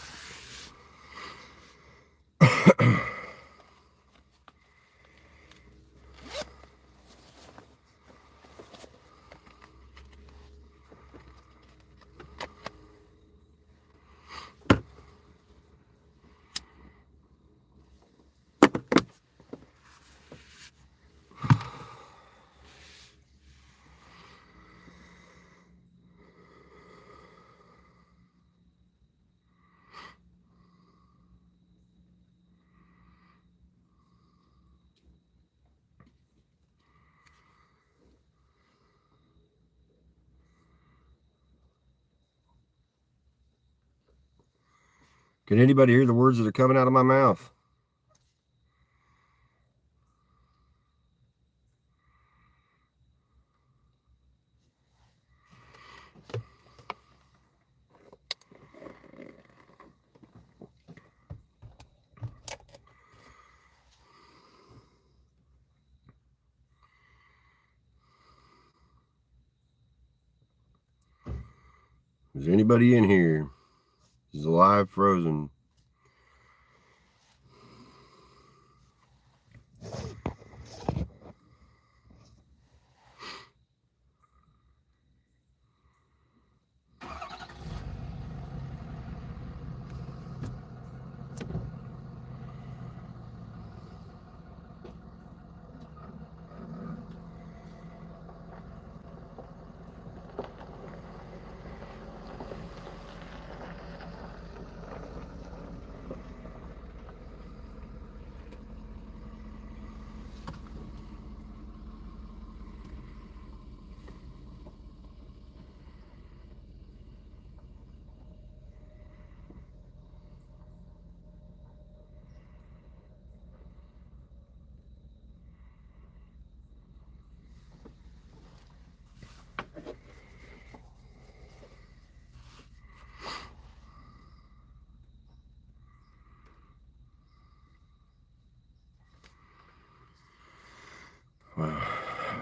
Can anybody hear the words that are coming out of my mouth? Is anybody in here? This is live frozen.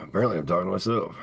Apparently I'm talking to myself.